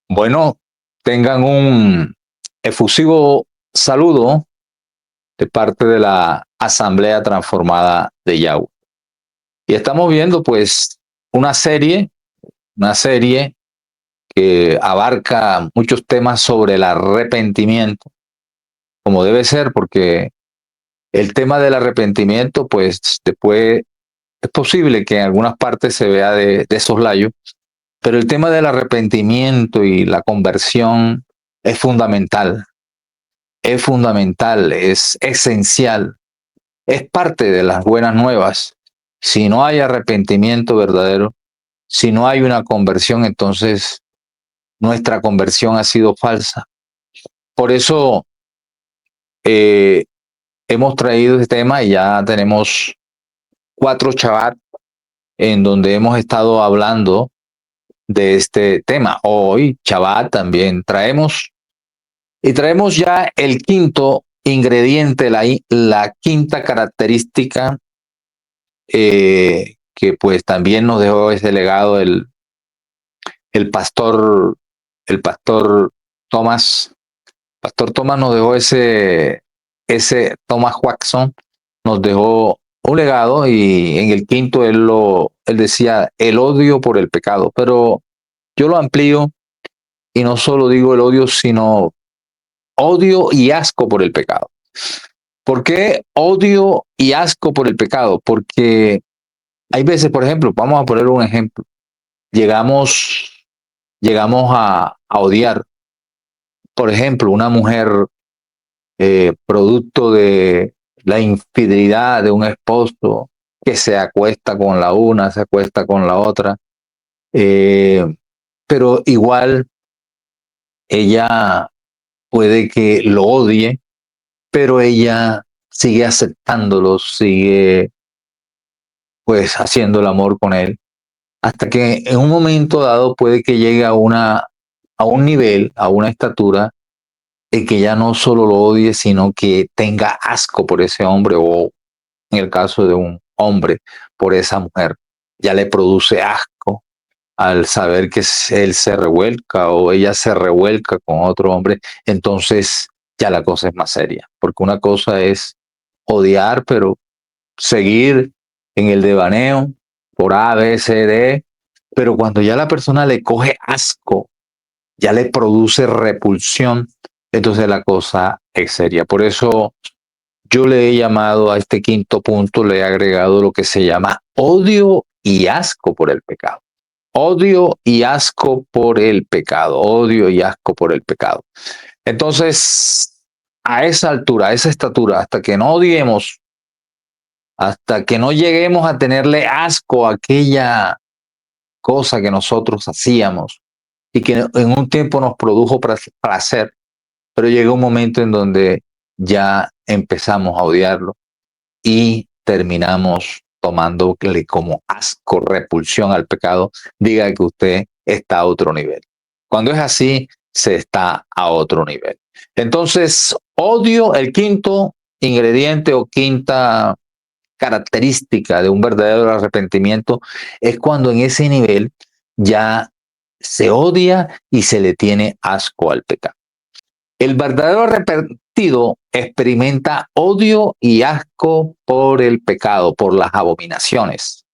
Bueno, tengan un efusivo saludo de parte de la Asamblea Transformada de Yahweh. Y estamos viendo pues una serie que abarca muchos temas sobre el arrepentimiento, como debe ser, porque el tema del arrepentimiento pues después es posible que en algunas partes se vea de soslayo, pero el tema del arrepentimiento y la conversión es fundamental. Es fundamental, es esencial, es parte de las buenas nuevas. Si no hay arrepentimiento verdadero, si no hay una conversión, entonces nuestra conversión ha sido falsa. Por eso eh, hemos traído este tema y ya tenemos 4 Shabbat en donde hemos estado hablando de este tema. Hoy, Shabbat, también traemos ya el quinto ingrediente, la quinta característica que pues también nos dejó ese legado el pastor, el pastor Thomas. Pastor Thomas nos dejó ese Thomas Watson, nos dejó un legado y en el quinto él decía el odio por el pecado, pero yo lo amplío y no solo digo el odio, sino odio y asco por el pecado. ¿Por qué odio y asco por el pecado? Porque hay veces, por ejemplo, vamos a poner un ejemplo, llegamos, llegamos a odiar, por ejemplo, una mujer producto de la infidelidad de un esposo que se acuesta con la una, se acuesta con la otra, eh, pero igual ella puede que lo odie, pero ella sigue aceptándolo, sigue pues haciendo el amor con él, hasta que en un momento dado puede que llegue a un nivel, a una estatura, de que ya no solo lo odie, sino que tenga asco por ese hombre o en el caso de un hombre, por esa mujer. Ya le produce asco al saber que él se revuelca o ella se revuelca con otro hombre, entonces ya la cosa es más seria, porque una cosa es odiar, pero seguir en el devaneo por A, B, C, D, pero cuando ya la persona le coge asco, ya le produce repulsión, entonces la cosa es seria. Por eso yo le he llamado a este quinto punto, le he agregado lo que se llama odio y asco por el pecado. Odio y asco por el pecado, odio y asco por el pecado. Entonces, a esa altura, a esa estatura, hasta que no odiemos, hasta que no lleguemos a tenerle asco a aquella cosa que nosotros hacíamos y que en un tiempo nos produjo placer, pero llega un momento en donde ya empezamos a odiarlo y terminamos tomándole como asco, repulsión al pecado, diga que usted está a otro nivel. Cuando es así, se está a otro nivel. Entonces, odio, el quinto ingrediente o quinta característica de un verdadero arrepentimiento es cuando en ese nivel ya se odia y se le tiene asco al pecado. El verdadero arrepentido experimenta odio y asco por el pecado, por las abominaciones,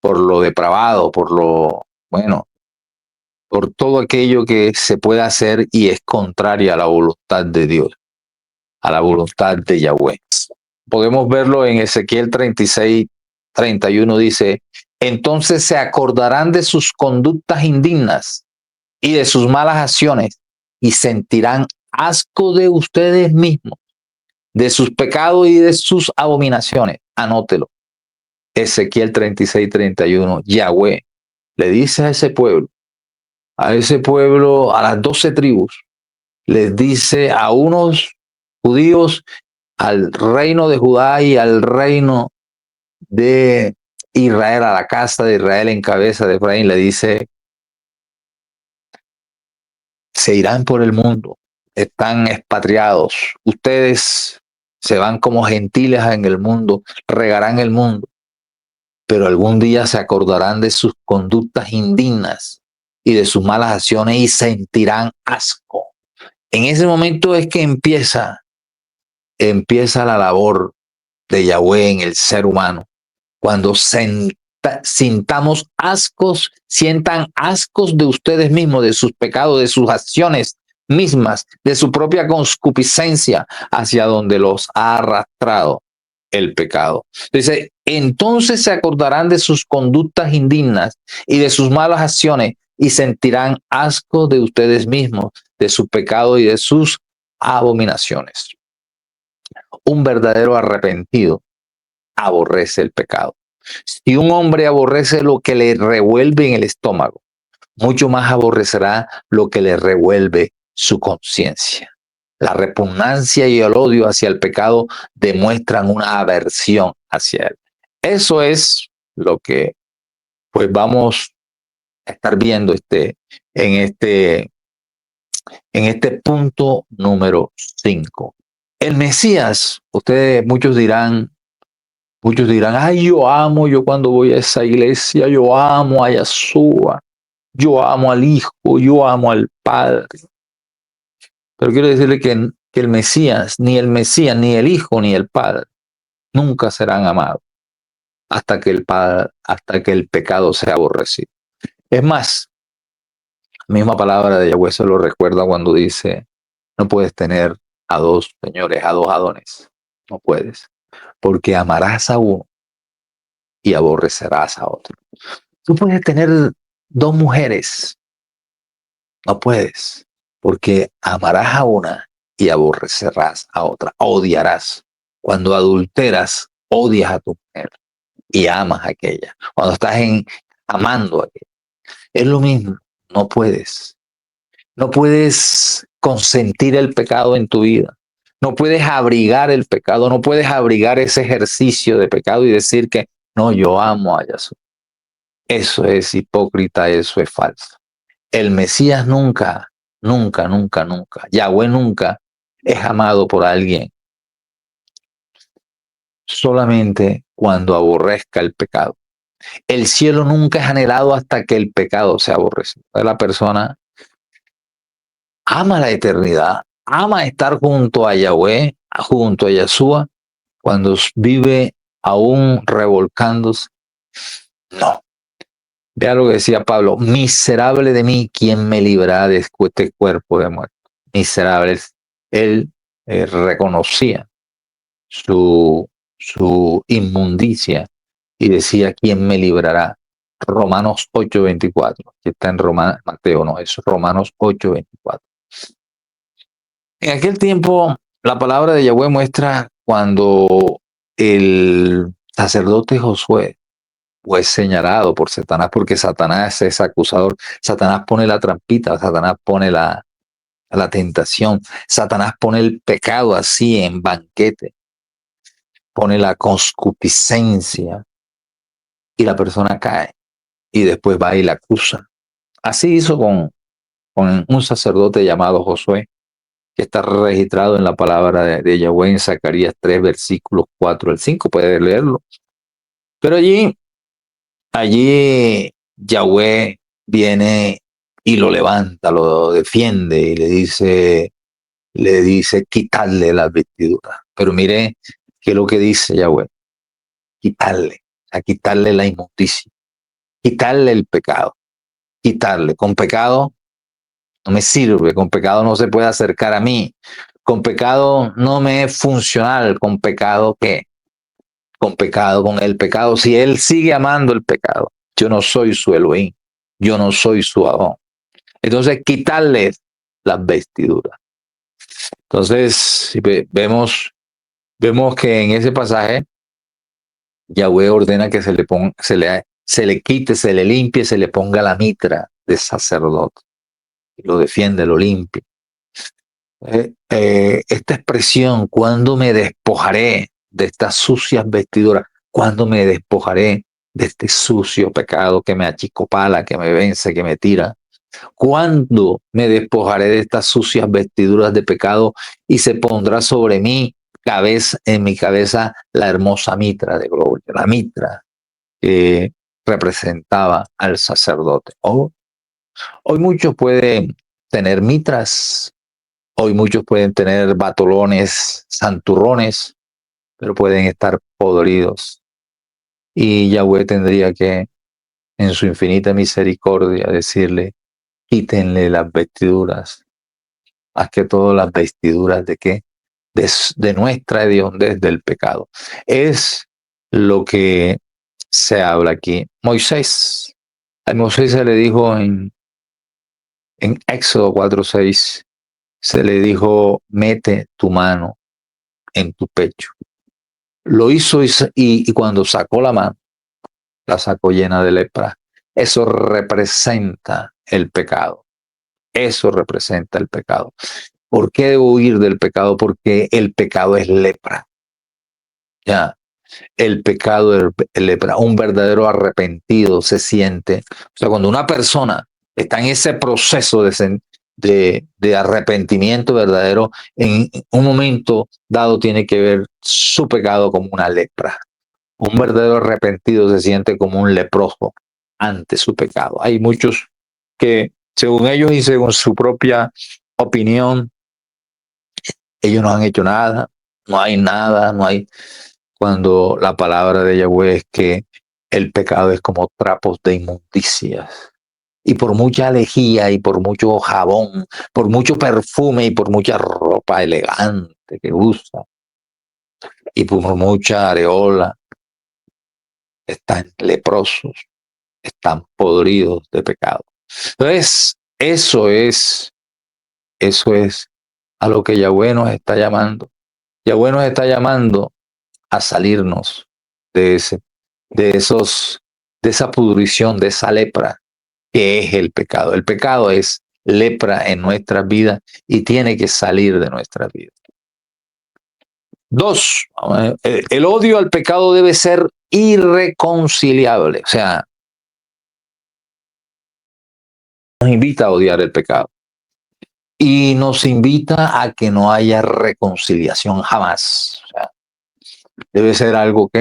por lo depravado, por lo, bueno, por todo aquello que se puede hacer y es contraria a la voluntad de Dios, a la voluntad de Yahweh. Podemos verlo en Ezequiel 36, 31 dice, entonces se acordarán de sus conductas indignas y de sus malas acciones y sentirán asco de ustedes mismos, de sus pecados y de sus abominaciones. Anótelo. Ezequiel 36, 31. Yahweh le dice a ese pueblo, a las 12 tribus, les dice a unos judíos, al reino de Judá y al reino de Israel, a la casa de Israel en cabeza de Efraín, le dice, se irán por el mundo, están expatriados, ustedes se van como gentiles en el mundo, regarán el mundo, pero algún día se acordarán de sus conductas indignas, y de sus malas acciones y sentirán asco. En ese momento es que empieza la labor de Yahweh en el ser humano. Cuando sintamos ascos, sientan ascos de ustedes mismos, de sus pecados, de sus acciones mismas, de su propia concupiscencia hacia donde los ha arrastrado el pecado. Dice, entonces se acordarán de sus conductas indignas y de sus malas acciones y sentirán asco de ustedes mismos, de su pecado y de sus abominaciones. Un verdadero arrepentido aborrece el pecado. Si un hombre aborrece lo que le revuelve en el estómago, mucho más aborrecerá lo que le revuelve su conciencia. La repugnancia y el odio hacia el pecado demuestran una aversión hacia él. Eso es lo que pues vamos a estar viendo en este, en este punto número 5. El Mesías, muchos dirán, ay, yo cuando voy a esa iglesia, yo amo a Yeshua, yo amo al Hijo, yo amo al Padre. Pero quiero decirle que el Mesías, ni el Hijo, ni el Padre, nunca serán amados hasta que el pecado sea aborrecido. Es más, la misma palabra de Yahweh se lo recuerda cuando dice, no puedes tener a dos señores, a dos adones. No puedes, porque amarás a uno y aborrecerás a otro. Tú puedes tener dos mujeres, no puedes, porque amarás a una y aborrecerás a otra, odiarás. Cuando adulteras, odias a tu mujer y amas a aquella. Cuando estás amando a aquella. Es lo mismo, no puedes. No puedes consentir el pecado en tu vida. No puedes abrigar el pecado, no puedes abrigar ese ejercicio de pecado y decir que no, yo amo a Yahshua. Eso es hipócrita, eso es falso. El Mesías nunca, nunca, nunca, nunca, Yahweh nunca es amado por alguien, solamente cuando aborrezca el pecado. El cielo nunca es anhelado hasta que el pecado se aborrece. La persona ama la eternidad, ama estar junto a Yahweh, junto a Yeshua, cuando vive aún revolcándose. No. Vea lo que decía Pablo, miserable de mí, ¿quién me librará de este cuerpo de muerte? Miserable. Él reconocía su inmundicia y decía, ¿quién me librará? Romanos 8:24, que está en Mateo, no, es Romanos 8:24. En aquel tiempo, la palabra de Yahweh muestra cuando el sacerdote Josué fue señalado por Satanás, porque Satanás es acusador. Satanás pone la trampita, Satanás pone la tentación, Satanás pone el pecado así en banquete, pone la concupiscencia y la persona cae y después va y la acusa. Así hizo con un sacerdote llamado Josué, que está registrado en la palabra de Yahweh en Zacarías 3, versículos 4 al 5, puede leerlo. Pero allí Yahweh viene y lo levanta, lo defiende y le dice quitarle las vestiduras. Pero mire qué es lo que dice Yahweh, a quitarle la inmundicia, quitarle el pecado, quitarle. Con pecado no me sirve, con pecado no se puede acercar a mí, con pecado no me es funcional, con pecado ¿qué? Con pecado, con el pecado, si él sigue amando el pecado, yo no soy su Elohim, yo no soy su Adón. Entonces quitarle las vestiduras. Entonces si vemos que en ese pasaje Yahweh ordena que se le quite, se le limpie, se le ponga la mitra de sacerdote. Lo defiende, lo limpia. Esta expresión, ¿cuándo me despojaré de estas sucias vestiduras? ¿Cuándo me despojaré de este sucio pecado que me achicopala, que me vence, que me tira? ¿Cuándo me despojaré de estas sucias vestiduras de pecado y se pondrá sobre mí en mi cabeza la hermosa mitra de gloria, la mitra que representaba al sacerdote? Oh, Hoy muchos pueden tener mitras, hoy muchos pueden tener batolones, santurrones, pero pueden estar podridos. Y Yahweh tendría que, en su infinita misericordia, decirle, quítenle las vestiduras, más que todo las vestiduras de qué, de nuestra hediondez del pecado. Es lo que se habla aquí. A Moisés se le dijo en Éxodo 4:6, se le dijo, mete tu mano en tu pecho. Lo hizo y cuando sacó la mano, la sacó llena de lepra. Eso representa el pecado. Eso representa el pecado. ¿Por qué debo huir del pecado? Porque el pecado es lepra. Ya, el pecado es lepra. Un verdadero arrepentido se siente. O sea, cuando una persona está en ese proceso de arrepentimiento verdadero, en un momento dado tiene que ver su pecado como una lepra. Un verdadero arrepentido se siente como un leproso ante su pecado. Hay muchos que, según ellos y según su propia opinión, ellos no han hecho nada, no hay nada, no hay. Cuando la palabra de Yahweh es que el pecado es como trapos de inmundicias. Y por mucha lejía y por mucho jabón, por mucho perfume y por mucha ropa elegante que usa y por mucha areola, están leprosos, están podridos de pecado. Entonces, eso es a lo que Yahweh nos está llamando. Yahweh nos está llamando a salirnos de ese, de esos, de esa pudrición, de esa lepra que es el pecado. El pecado es lepra en nuestras vidas y tiene que salir de nuestras vidas. 2, el odio al pecado debe ser irreconciliable. O sea, nos invita a odiar el pecado y nos invita a que no haya reconciliación jamás. O sea, debe ser algo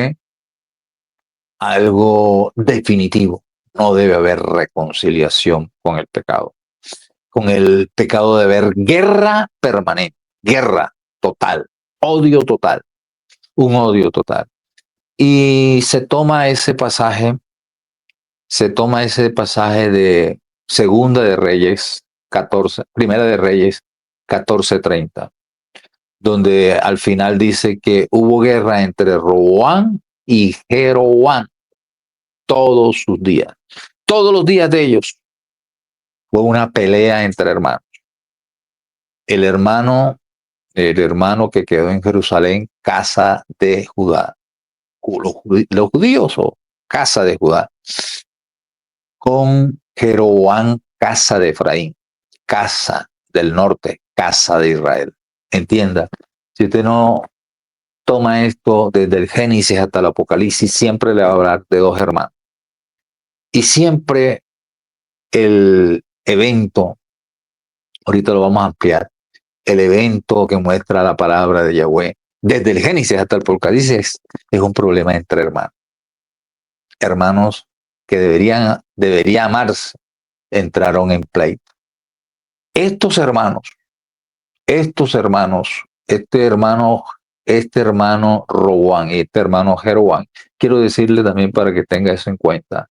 definitivo. No debe haber reconciliación con el pecado. Con el pecado de haber guerra permanente, guerra total, odio total, un odio total. Y se toma ese pasaje de Segunda de Reyes 14, Primera de Reyes 14:30, donde al final dice que hubo guerra entre Roboam y Jeroboam todos sus días. Todos los días de ellos fue una pelea entre hermanos. El hermano, el hermano que quedó en Jerusalén, casa de Judá. Los judíos o casa de Judá. Con Jeroboam, casa de Efraín. Casa del norte, casa de Israel. Entienda, si usted no toma esto desde el Génesis hasta el Apocalipsis, siempre le va a hablar de dos hermanos. Y siempre el evento, ahorita lo vamos a ampliar, el evento que muestra la palabra de Yahweh, desde el Génesis hasta el Apocalipsis, es un problema entre hermanos. Hermanos que deberían amarse, entraron en pleito. Estos hermanos, este hermano Roboam y este hermano Jeroboam, quiero decirle también para que tenga eso en cuenta,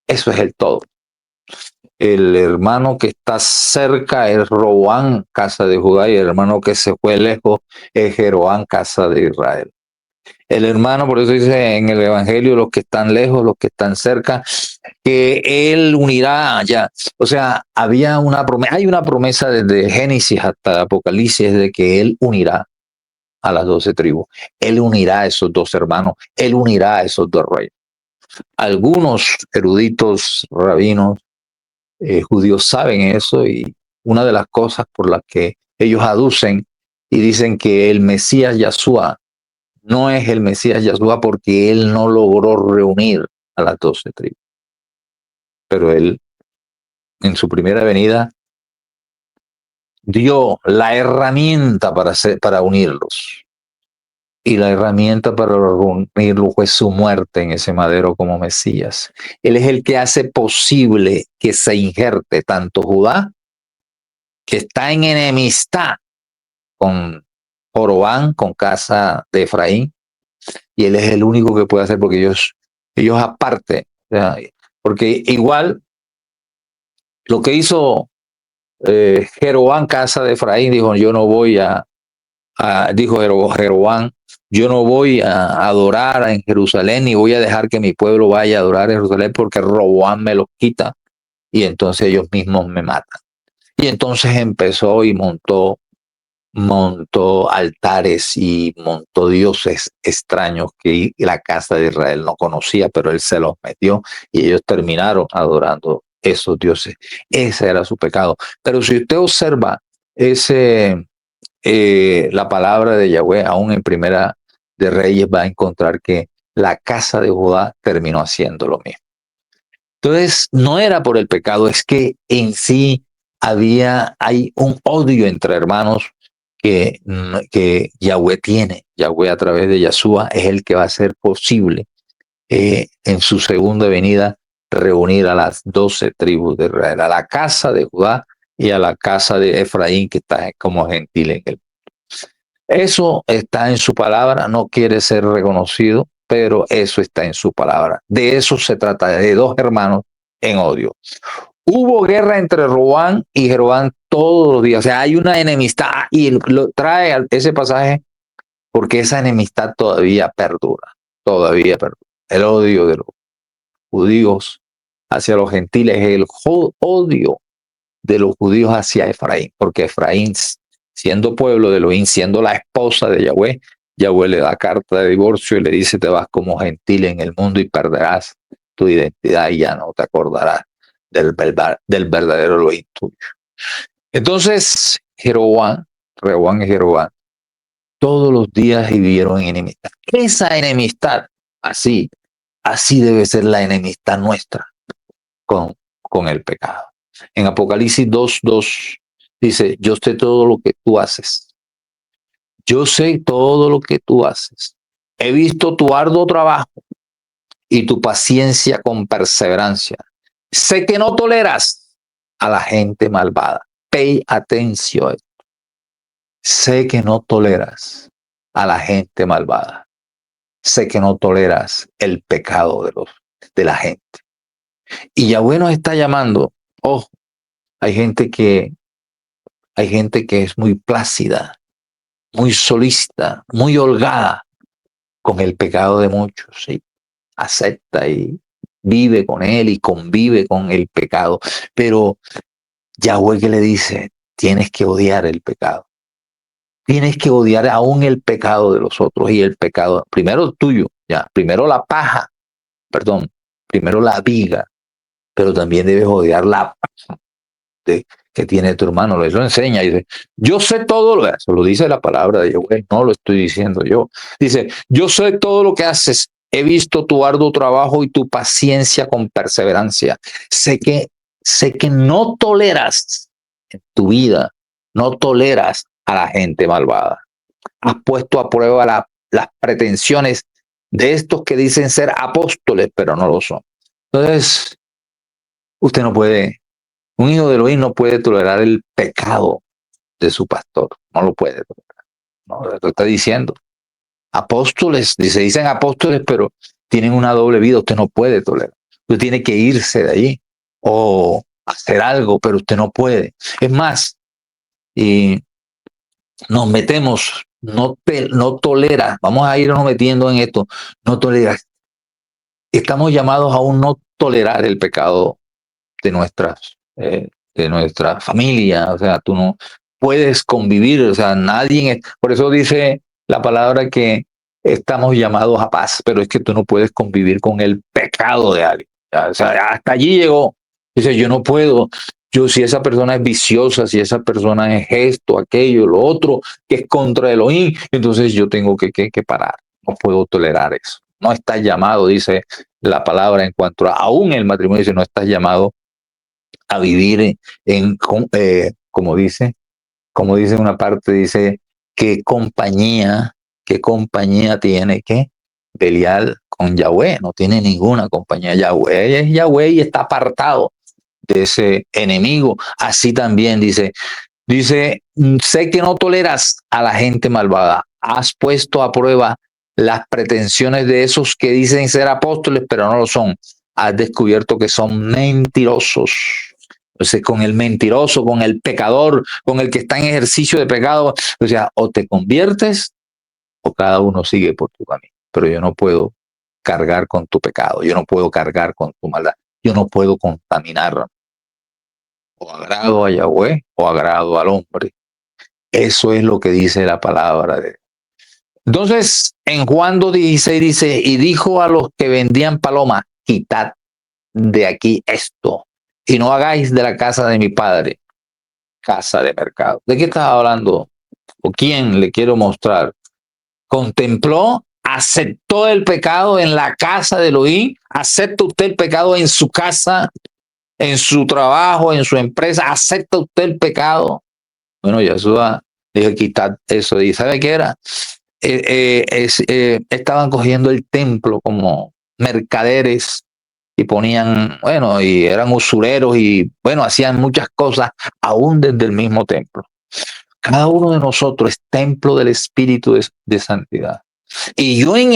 eso es el todo. El hermano que está cerca es Roboam, casa de Judá, y el hermano que se fue lejos es Jeroboam, casa de Israel. El hermano, por eso dice en el Evangelio, los que están lejos, los que están cerca, que él unirá allá. O sea, hay una promesa desde Génesis hasta Apocalipsis de que él unirá a las 12 tribus. Él unirá a esos dos hermanos, él unirá a esos dos reyes. Algunos eruditos rabinos judíos saben eso y una de las cosas por las que ellos aducen y dicen que el Mesías Yahshua no es el Mesías Yahshua porque él no logró reunir a las 12 tribus. Pero él, en su primera venida, dio la herramienta para unirlos. y la herramienta para reunirlo fue su muerte en ese madero como Mesías. Él es el que hace posible que se injerte tanto Judá, que está en enemistad con Jorobán, con casa de Efraín, y él es el único que puede hacer, porque ellos aparte, o sea, porque igual lo que hizo Jeroboam, casa de Efraín, dijo, yo no voy dijo Jeroboam, yo no voy a adorar en Jerusalén, ni voy a dejar que mi pueblo vaya a adorar en Jerusalén, porque Roboam me los quita, y entonces ellos mismos me matan. Y entonces empezó y montó altares y montó dioses extraños que la casa de Israel no conocía, pero él se los metió y ellos terminaron adorando esos dioses. Ese era su pecado. Pero si usted observa la palabra de Yahweh, aún en Primera de Reyes, va a encontrar que la casa de Judá terminó haciendo lo mismo. Entonces, no era por el pecado, es que en sí hay un odio entre hermanos que Yahweh tiene. Yahweh a través de Yahshua es el que va a hacer posible en su segunda venida reunir a las 12 tribus de Israel, a la casa de Judá y a la casa de Efraín, que está como gentil en él. Eso está en su palabra, no quiere ser reconocido, pero eso está en su palabra. De eso se trata, de dos hermanos en odio. Hubo guerra entre Roboam y Jeroboam todos los días. O sea, hay una enemistad y lo trae ese pasaje porque esa enemistad todavía perdura. Todavía perdura. El odio de los judíos hacia los gentiles, el odio de los judíos hacia Efraín, porque Efraín, siendo pueblo de Elohim, siendo la esposa de Yahweh, Yahweh le da carta de divorcio y le dice, te vas como gentil en el mundo y perderás tu identidad y ya no te acordarás del verdadero Elohim tuyo. Entonces, Rehoboam y Jeroboam, todos los días vivieron en enemistad. Esa enemistad, así debe ser la enemistad nuestra con el pecado. En Apocalipsis 2:2 dice, yo sé todo lo que tú haces. Yo sé todo lo que tú haces. He visto tu arduo trabajo y tu paciencia con perseverancia. Sé que no toleras a la gente malvada. Pay attention. Sé que no toleras a la gente malvada. Sé que no toleras el pecado de la gente. Y Yahweh nos está llamando. Oh, hay gente que es muy plácida, muy solista, muy holgada con el pecado de muchos. ¿Sí? Acepta y vive con él y convive con el pecado. Pero Yahweh que le dice, tienes que odiar el pecado. Tienes que odiar aún el pecado de los otros y el pecado, primero tuyo, ya, primero la paja, perdón, primero la viga, pero también debes odiar la paja que tiene tu hermano. Eso enseña, dice, yo sé todo, eso lo dice la palabra de Yahweh, no lo estoy diciendo yo. Dice, yo sé todo lo que haces, he visto tu arduo trabajo y tu paciencia con perseverancia. Sé que no toleras en tu vida, no toleras a la gente malvada. Has puesto a prueba las pretensiones de estos que dicen ser apóstoles, pero no lo son. Entonces, usted no puede, un hijo de Elohim no puede tolerar el pecado de su pastor, no lo puede tolerar. No, lo está diciendo. Apóstoles, dicen apóstoles, pero tienen una doble vida, usted no puede tolerar. Usted tiene que irse de allí o hacer algo, pero usted no puede. Es más, y nos metemos, no tolera, vamos a irnos metiendo en esto, no tolera. Estamos llamados a un no tolerar el pecado de de nuestra familia, o sea, tú no puedes convivir, o sea, nadie, por eso dice la palabra que estamos llamados a paz, pero es que tú no puedes convivir con el pecado de alguien, o sea, hasta allí llegó, dice, yo no puedo, si esa persona es viciosa, si esa persona es esto, aquello, lo otro, que es contra Elohim, entonces yo tengo que parar, no puedo tolerar eso, no estás llamado, dice la palabra en cuanto a aún el matrimonio, dice, no estás llamado a vivir como dice una parte, dice, qué compañía ¿qué compañía tiene que Belial con Yahweh? No tiene ninguna compañía. Yahweh es Yahweh y está apartado de ese enemigo. Así también dice, sé que no toleras a la gente malvada. Has puesto a prueba las pretensiones de esos que dicen ser apóstoles, pero no lo son. Has descubierto que son mentirosos. Entonces, con el mentiroso, con el pecador, con el que está en ejercicio de pecado, o sea, o te conviertes o cada uno sigue por tu camino. Pero yo no puedo cargar con tu pecado, yo no puedo cargar con tu maldad, yo no puedo contaminar o agrado a Yahweh o agrado al hombre. Eso es lo que dice la palabra de Dios. Entonces, en Juan 2:16 dice, y dijo a los que vendían palomas, quitad de aquí esto, y no hagáis de la casa de mi padre casa de mercado. ¿De qué estás hablando? ¿O quién le quiero mostrar? Contempló, aceptó el pecado en la casa de Elohim, acepta usted el pecado en su casa, en su trabajo, en su empresa, acepta usted el pecado. Bueno, Yeshua dijo, quitad eso. ¿Y sabe qué era? Estaban cogiendo el templo como mercaderes y ponían, bueno, y eran usureros y, bueno, hacían muchas cosas aún desde el mismo templo. Cada uno de nosotros es templo del Espíritu de santidad. Y yo en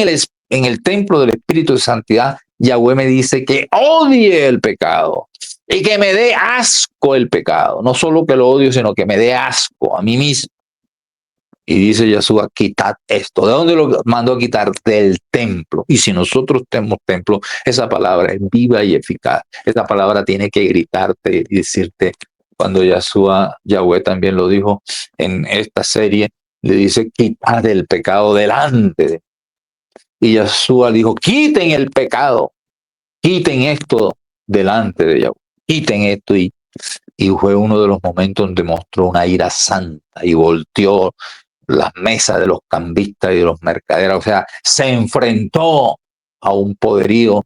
el templo del Espíritu de santidad, Yahweh me dice que odie el pecado y que me dé asco el pecado. No solo que lo odio, sino que me dé asco a mí mismo. Y dice Yahshua, quitad esto. ¿De dónde lo mandó a quitar? Del templo. Y si nosotros tenemos templo, esa palabra es viva y eficaz. Esa palabra tiene que gritarte y decirte, cuando Yahweh también lo dijo en esta serie, le dice, quitad el pecado delante. Y Yahshua dijo, quiten el pecado, quiten esto delante de Yahweh, quiten esto. Y fue uno de los momentos donde mostró una ira santa y volteó las mesas de los cambistas y de los mercaderes. O sea, se enfrentó a un poderío,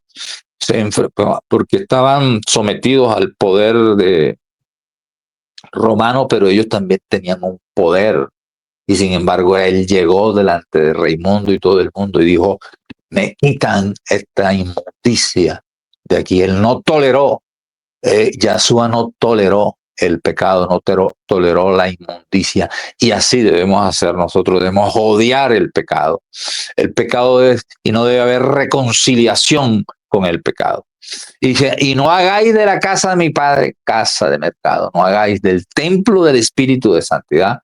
porque estaban sometidos al poder de romano, pero ellos también tenían un poder. Y sin embargo, él llegó delante de Raimundo y todo el mundo y dijo, me quitan esta inmundicia de aquí. Él no toleró, Yahshua no toleró el pecado, no toleró la inmundicia. Y así debemos hacer nosotros, debemos odiar el pecado. El pecado es, y no debe haber reconciliación con el pecado. Y dice, y no hagáis de la casa de mi padre casa de mercado, no hagáis del templo del Espíritu de santidad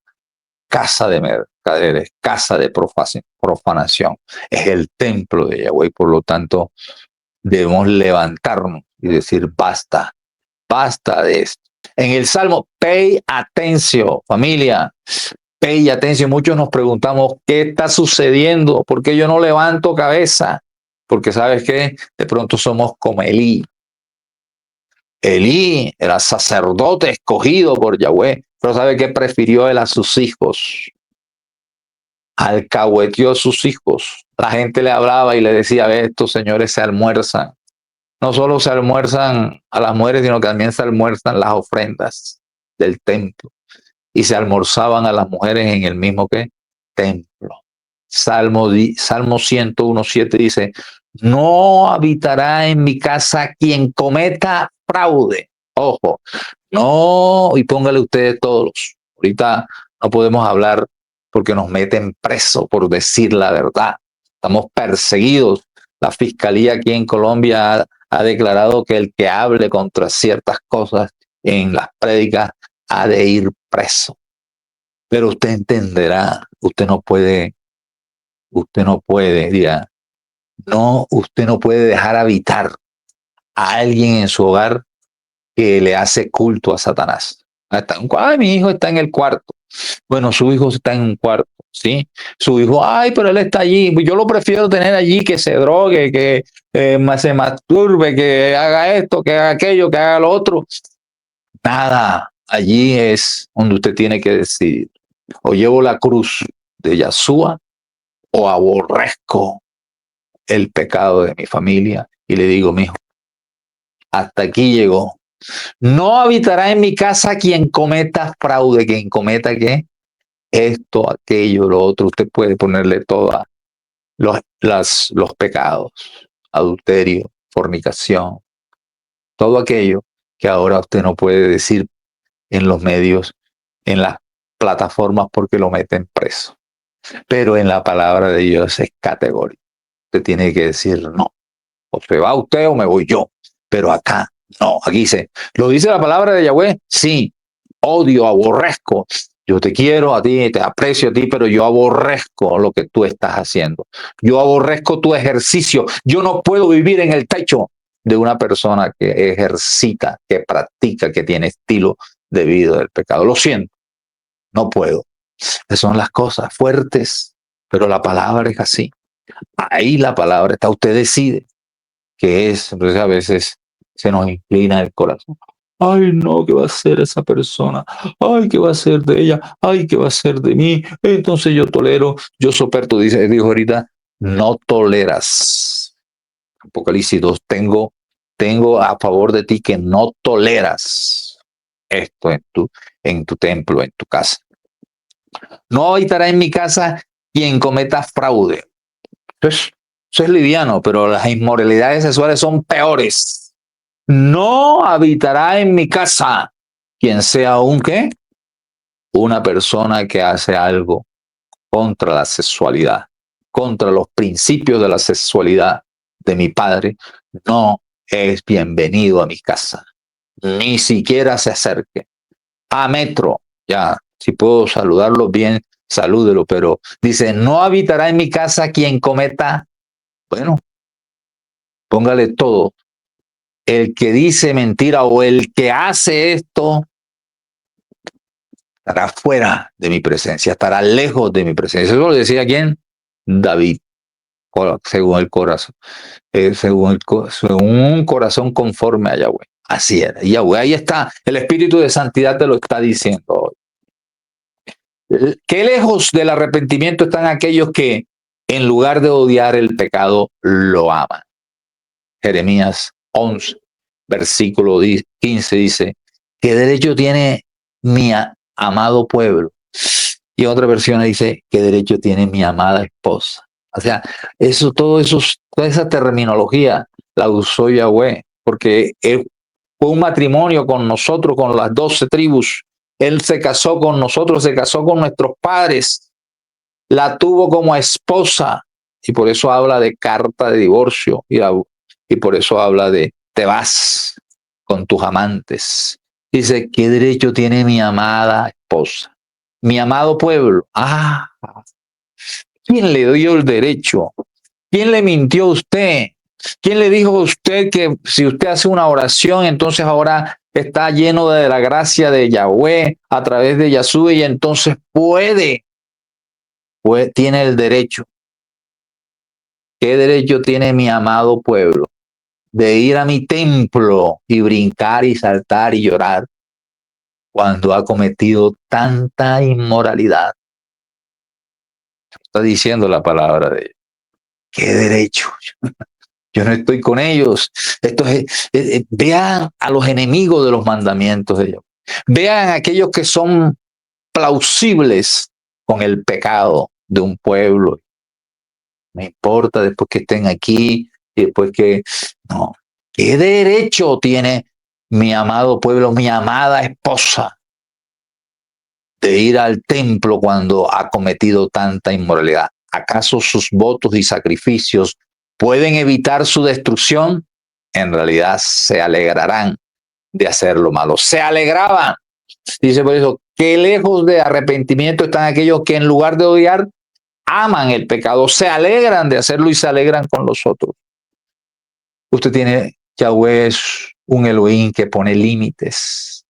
casa de mercaderes, casa de profanación. Es el templo de Yahweh, por lo tanto, debemos levantarnos y decir, basta, basta de esto. En el Salmo, pay attention, familia, pay attention. Muchos nos preguntamos, ¿qué está sucediendo? ¿Por qué yo no levanto cabeza? Porque ¿sabes qué? De pronto somos como Elí. Elí era sacerdote escogido por Yahweh, pero ¿sabe qué prefirió él a sus hijos? Alcahueteó a sus hijos. La gente le hablaba y le decía, ve, estos señores se almuerzan. No solo se almuerzan a las mujeres, sino que también se almuerzan las ofrendas del templo. Y se almorzaban a las mujeres en el mismo ¿qué? Templo. Salmo 101:7 dice, no habitará en mi casa quien cometa fraude. Ojo, no, y póngale ustedes todos. Ahorita no podemos hablar porque nos meten preso por decir la verdad. Estamos perseguidos. La fiscalía aquí en Colombia ha declarado que el que hable contra ciertas cosas en las prédicas ha de ir preso. Pero usted entenderá, usted no puede, dirá, no, usted no puede dejar habitar a alguien en su hogar que le hace culto a Satanás. Ay, mi hijo está en el cuarto. Bueno, su hijo está en un cuarto, ¿sí? Su hijo, ay, pero él está allí. Yo lo prefiero tener allí, que se drogue, que se masturbe, que haga esto, que haga aquello, que haga lo otro. Nada, allí es donde usted tiene que decidir. O llevo la cruz de Yahshua o aborrezco el pecado de mi familia. Y le digo, mijo, hasta aquí llegó. No habitará en mi casa quien cometa fraude, quien cometa ¿qué? esto, aquello, lo otro. Usted puede ponerle todos los pecados, adulterio, fornicación, todo aquello que ahora usted no puede decir en los medios, en las plataformas porque lo meten preso. Pero en la palabra de Dios es categórico. Usted tiene que decir no. O se va usted o me voy yo. Pero acá no. Aquí dice, ¿lo dice la palabra de Yahweh? Sí. Odio, aborrezco. Yo te quiero a ti, te aprecio a ti, pero yo aborrezco lo que tú estás haciendo. Yo aborrezco tu ejercicio. Yo no puedo vivir en el techo de una persona que ejercita, que practica, que tiene estilo de vida del pecado. Lo siento, no puedo. Esas son las cosas fuertes, pero la palabra es así. Ahí la palabra está, usted decide qué es. Entonces a veces se nos inclina el corazón. Ay, no, ¿qué va a hacer esa persona? Ay, ¿qué va a hacer de ella? Ay, ¿qué va a hacer de mí? Entonces yo tolero, yo soporto, dijo ahorita, no toleras. Apocalipsis 2, tengo a favor de ti que no toleras esto en tu templo, en tu casa. No habitará en mi casa quien cometa fraude. Eso es liviano, pero las inmoralidades sexuales son peores. No habitará en mi casa quien sea un qué, una persona que hace algo contra la sexualidad, contra los principios de la sexualidad de mi padre, no es bienvenido a mi casa. Ni siquiera se acerque. A metro, ya, si puedo saludarlo bien, salúdelo, pero dice, no habitará en mi casa quien cometa, bueno, póngale todo. El que dice mentira o el que hace esto estará fuera de mi presencia, estará lejos de mi presencia. Eso lo decía quién? David, según el corazón, según un corazón conforme a Yahweh. Así era. Yahweh, ahí está. El Espíritu de Santidad te lo está diciendo hoy. Qué lejos del arrepentimiento están aquellos que, en lugar de odiar el pecado, lo aman. Jeremías 11, versículo 15 dice, ¿qué derecho tiene mi amado pueblo? Y otra versión dice, ¿qué derecho tiene mi amada esposa? O sea, toda esa terminología la usó Yahweh, porque fue un matrimonio con nosotros, con las 12 tribus. Él se casó con nosotros, se casó con nuestros padres, la tuvo como esposa, y por eso habla de carta de divorcio, y por eso habla de te vas con tus amantes. Dice, ¿qué derecho tiene mi amada esposa? Mi amado pueblo. Ah, ¿quién le dio el derecho? ¿Quién le mintió a usted? ¿Quién le dijo a usted que si usted hace una oración, entonces ahora está lleno de la gracia de Yahweh a través de Yahshua y entonces tiene el derecho? ¿Qué derecho tiene mi amado pueblo de ir a mi templo y brincar y saltar y llorar cuando ha cometido tanta inmoralidad? Está diciendo la palabra de Dios. ¿Qué derecho? Yo no estoy con ellos. Vean a los enemigos de los mandamientos de Dios. Vean a aquellos que son plausibles con el pecado de un pueblo. Me importa después que estén aquí y después que... No. ¿Qué derecho tiene mi amado pueblo, mi amada esposa, de ir al templo cuando ha cometido tanta inmoralidad? ¿Acaso sus votos y sacrificios pueden evitar su destrucción? En realidad se alegrarán de hacer lo malo. Se alegraban. Dice por eso, qué lejos de arrepentimiento están aquellos que en lugar de odiar, aman el pecado, se alegran de hacerlo y se alegran con los otros. Usted tiene, Yahweh es un Elohim que pone límites.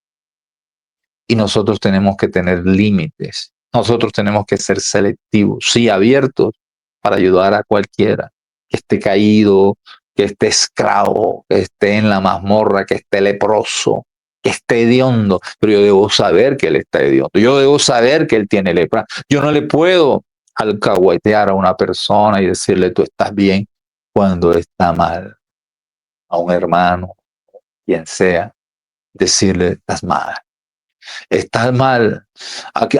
Y nosotros tenemos que tener límites. Nosotros tenemos que ser selectivos, sí, abiertos para ayudar a cualquiera que esté caído, que esté esclavo, que esté en la mazmorra, que esté leproso, que esté hediondo. Pero yo debo saber que él está hediondo. Yo debo saber que él tiene lepra. Yo no le puedo alcahuetear a una persona y decirle tú estás bien cuando está mal. A un hermano, quien sea, decirle estás mal. estás mal.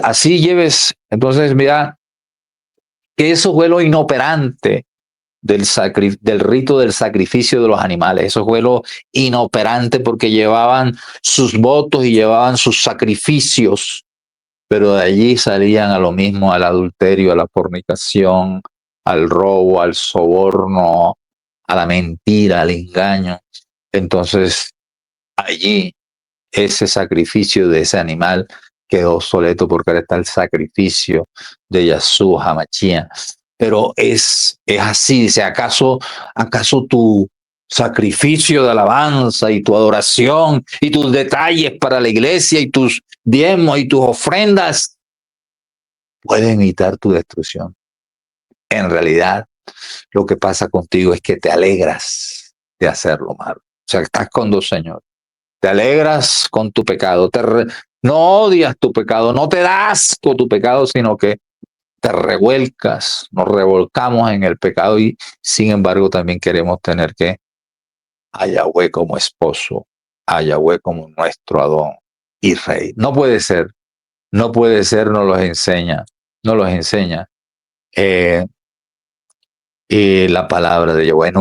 Así lleves, entonces mira, que eso fue lo inoperante del rito del sacrificio de los animales. Eso fue lo inoperante porque llevaban sus votos y llevaban sus sacrificios, pero de allí salían a lo mismo, al adulterio, a la fornicación, al robo, al soborno, a la mentira, al engaño. Entonces, allí ese sacrificio de ese animal quedó obsoleto porque ahora está el sacrificio de Yahshua Hamashia. Pero es así, dice, ¿acaso tu sacrificio de alabanza y tu adoración y tus detalles para la iglesia y tus diezmos y tus ofrendas pueden evitar tu destrucción? En realidad, lo que pasa contigo es que te alegras de hacer lo malo. O sea, estás con dos señores. Te alegras con tu pecado, no odias tu pecado, no te das con tu pecado, sino que te revuelcas, nos revolcamos en el pecado y sin embargo también queremos tener que a Yahweh como esposo, a Yahweh como nuestro Adón y Rey. No puede ser, no puede ser, nos los enseña la palabra de Yahweh.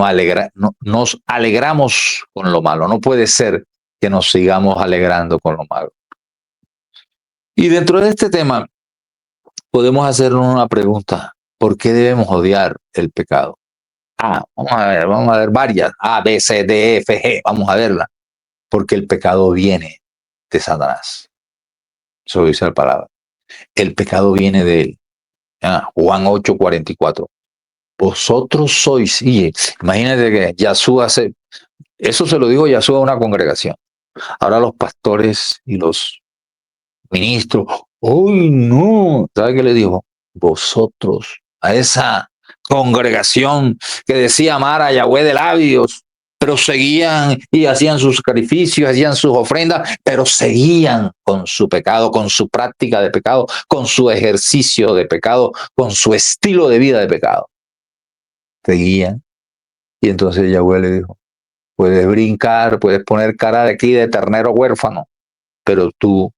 Nos alegramos con lo malo, no puede ser que nos sigamos alegrando con lo malo. Y dentro de este tema podemos hacernos una pregunta. ¿Por qué debemos odiar el pecado? Vamos a ver varias. A, B, C, D, F, G. Vamos a verla. Porque el pecado viene de Satanás. Eso dice la palabra. El pecado viene de él. Juan 8:44. Vosotros sois. Y imagínate que Yahshua hace. Eso se lo dijo Yahshua a una congregación. Ahora los pastores y los ministro, ¡uy, no! ¿Sabe qué le dijo? Vosotros, a esa congregación que decía amar a Yahweh de labios, pero seguían y hacían sus sacrificios, hacían sus ofrendas, pero seguían con su pecado, con su práctica de pecado, con su ejercicio de pecado, con su estilo de vida de pecado. Seguían. Y entonces Yahweh le dijo, puedes brincar, puedes poner cara de aquí de ternero huérfano, pero tú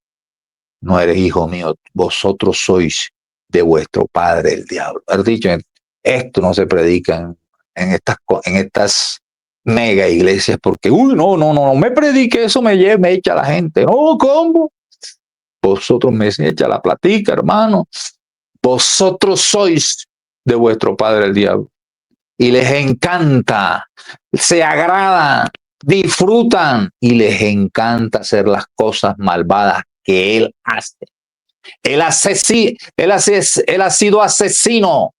no eres hijo mío, vosotros sois de vuestro padre el diablo. Has dicho, esto no se predica en estas mega iglesias porque, uy, no me predique eso, me echa la gente. No, ¿cómo? Vosotros me echa la platica, hermano. Vosotros sois de vuestro padre el diablo. Y les encanta, se agradan, disfrutan y les encanta hacer las cosas malvadas que él hace. Él ha sido asesino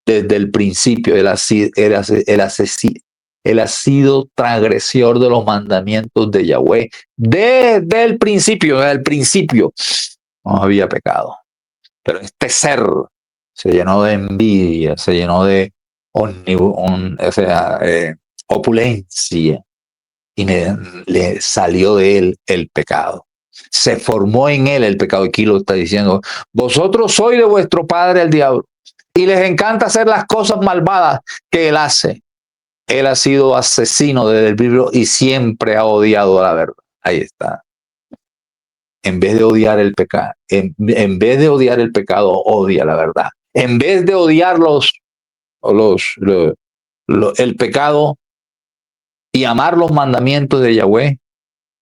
desde el principio. Él ha sido transgresor de los mandamientos de Yahweh desde el principio. Desde el principio no había pecado. Pero este ser se llenó de envidia, se llenó de opulencia y le salió de él el pecado. Se formó en él el pecado. Aquí lo está diciendo. Vosotros sois de vuestro padre el diablo y les encanta hacer las cosas malvadas que él hace. Él ha sido asesino desde el libro y siempre ha odiado la verdad. Ahí está. En vez de odiar el pecado, en vez de odiar el pecado, odia la verdad. En vez de odiar el pecado y amar los mandamientos de Yahweh,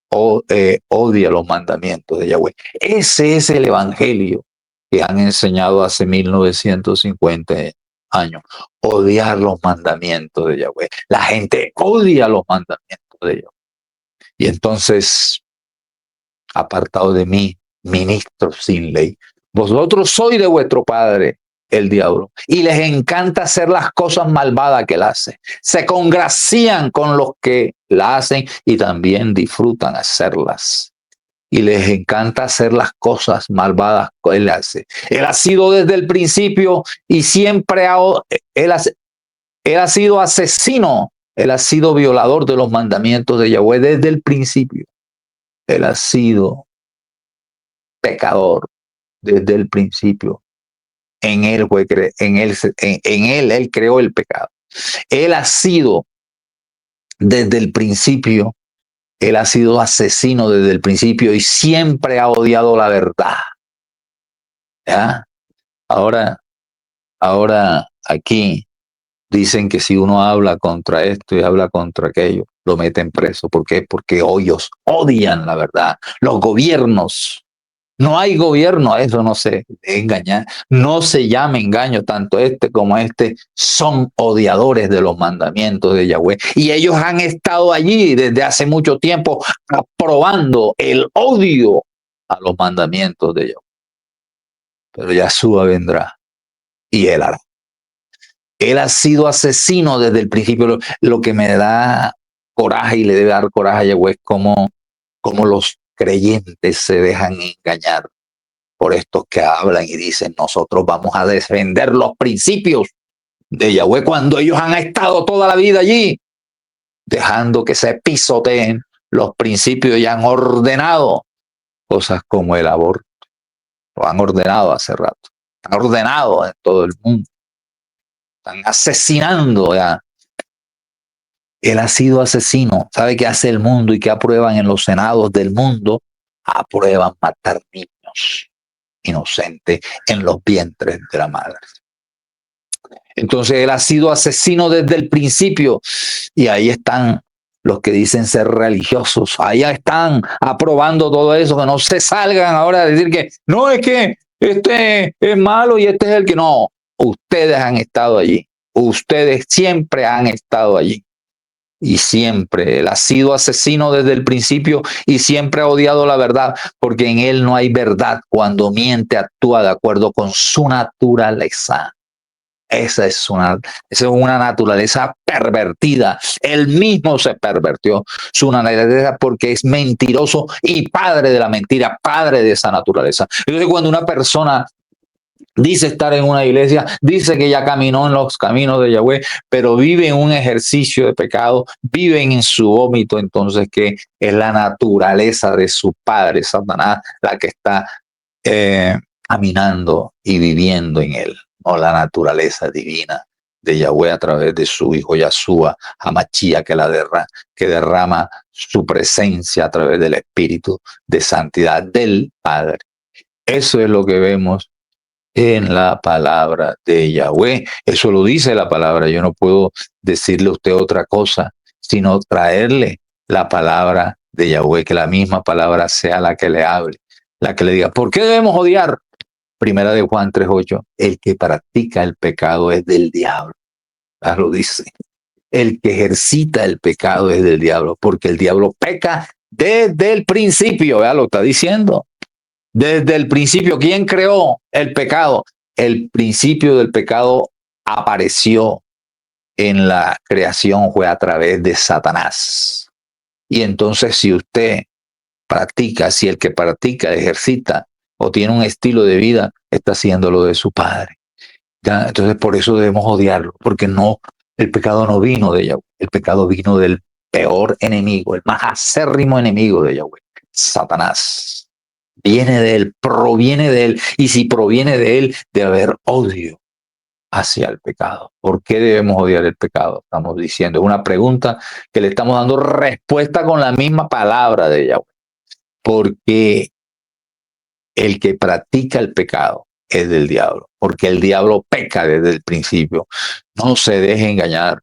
odia los mandamientos de Yahweh. Ese es el evangelio que han enseñado hace 1950 años. Odiar los mandamientos de Yahweh. La gente odia los mandamientos de Yahweh. Y entonces, apartado de mí, ministros sin ley, vosotros sois de vuestro padre el diablo y les encanta hacer las cosas malvadas que él hace. Se congracian con los que la hacen y también disfrutan hacerlas. Y les encanta hacer las cosas malvadas que él hace. Él ha sido desde el principio y siempre él ha sido asesino. Él ha sido violador de los mandamientos de Yahweh desde el principio. Él ha sido pecador desde el principio. En él él creó el pecado. Él ha sido desde el principio Él ha sido asesino desde el principio y siempre ha odiado la verdad. ¿Ya? Ahora aquí dicen que si uno habla contra esto y habla contra aquello, lo meten preso. ¿Por qué? Porque ellos odian la verdad. Los gobiernos, no hay gobierno, eso no se engaña, no se llama engaño, tanto este como este son odiadores de los mandamientos de Yahweh. Y ellos han estado allí desde hace mucho tiempo aprobando el odio a los mandamientos de Yahweh. Pero Yahshua vendrá y él hará. Él ha sido asesino desde el principio. Lo que me da coraje y le debe dar coraje a Yahweh es cómo los creyentes se dejan engañar por estos que hablan y dicen, nosotros vamos a defender los principios de Yahweh cuando ellos han estado toda la vida allí, dejando que se pisoteen los principios y han ordenado cosas como el aborto. Lo han ordenado hace rato. Han ordenado en todo el mundo. Están asesinando ya. Él ha sido asesino. ¿Sabe qué hace el mundo y qué aprueban en los senados del mundo? Aprueban matar niños inocentes en los vientres de la madre. Entonces él ha sido asesino desde el principio y ahí están los que dicen ser religiosos. Allá están aprobando todo eso, que no se salgan ahora a decir que no, es que este es malo y este es el que no. Ustedes han estado allí. Ustedes siempre han estado allí. Y siempre, él ha sido asesino desde el principio y siempre ha odiado la verdad, porque en él no hay verdad. Cuando miente, actúa de acuerdo con su naturaleza. Esa es una naturaleza pervertida. Él mismo se pervertió su naturaleza porque es mentiroso y padre de la mentira, padre de esa naturaleza. Entonces, cuando una persona dice estar en una iglesia, dice que ya caminó en los caminos de Yahweh, pero vive en un ejercicio de pecado, viven en su vómito, entonces que es la naturaleza de su padre, Satanás, la que está caminando y viviendo en él, no la naturaleza divina de Yahweh a través de su hijo Yahshua, Hamachía, que derrama su presencia a través del Espíritu de santidad del Padre. Eso es lo que vemos en la palabra de Yahweh. Eso lo dice la palabra. Yo no puedo decirle a usted otra cosa, sino traerle la palabra de Yahweh, que la misma palabra sea la que le hable, la que le diga, ¿por qué debemos odiar? Primera de Juan 3:8, el que practica el pecado es del diablo. Ya lo dice. El que ejercita el pecado es del diablo, porque el diablo peca desde el principio, ya lo está diciendo. Desde el principio, ¿quién creó el pecado? El principio del pecado apareció en la creación, fue a través de Satanás. Y entonces si usted practica, si el que practica, ejercita o tiene un estilo de vida, está haciendo lo de su padre. ¿Ya? Entonces por eso debemos odiarlo, porque no, el pecado no vino de Yahweh, el pecado vino del peor enemigo, el más acérrimo enemigo de Yahweh, Satanás. Viene de él, proviene de él, y si proviene de él, debe haber odio hacia el pecado. ¿Por qué debemos odiar el pecado? Estamos diciendo, es una pregunta que le estamos dando respuesta con la misma palabra de Yahweh. Porque el que practica el pecado es del diablo, porque el diablo peca desde el principio. No se deje engañar.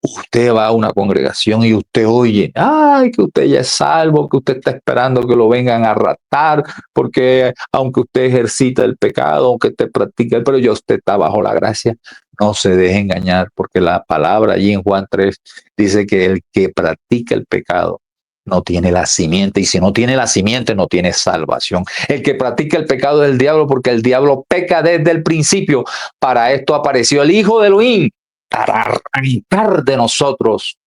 Usted va a una congregación y usted oye, ay, que usted ya es salvo, que usted está esperando que lo vengan a raptar, porque aunque usted ejercita el pecado, aunque usted practica, pero ya usted está bajo la gracia. No se deje engañar, porque la palabra allí en Juan 3 dice que el que practica el pecado no tiene la simiente, y si no tiene la simiente no tiene salvación. El que practica el pecado es el diablo, porque el diablo peca desde el principio. Para esto apareció el Hijo de Elohim, para arrancar de nosotros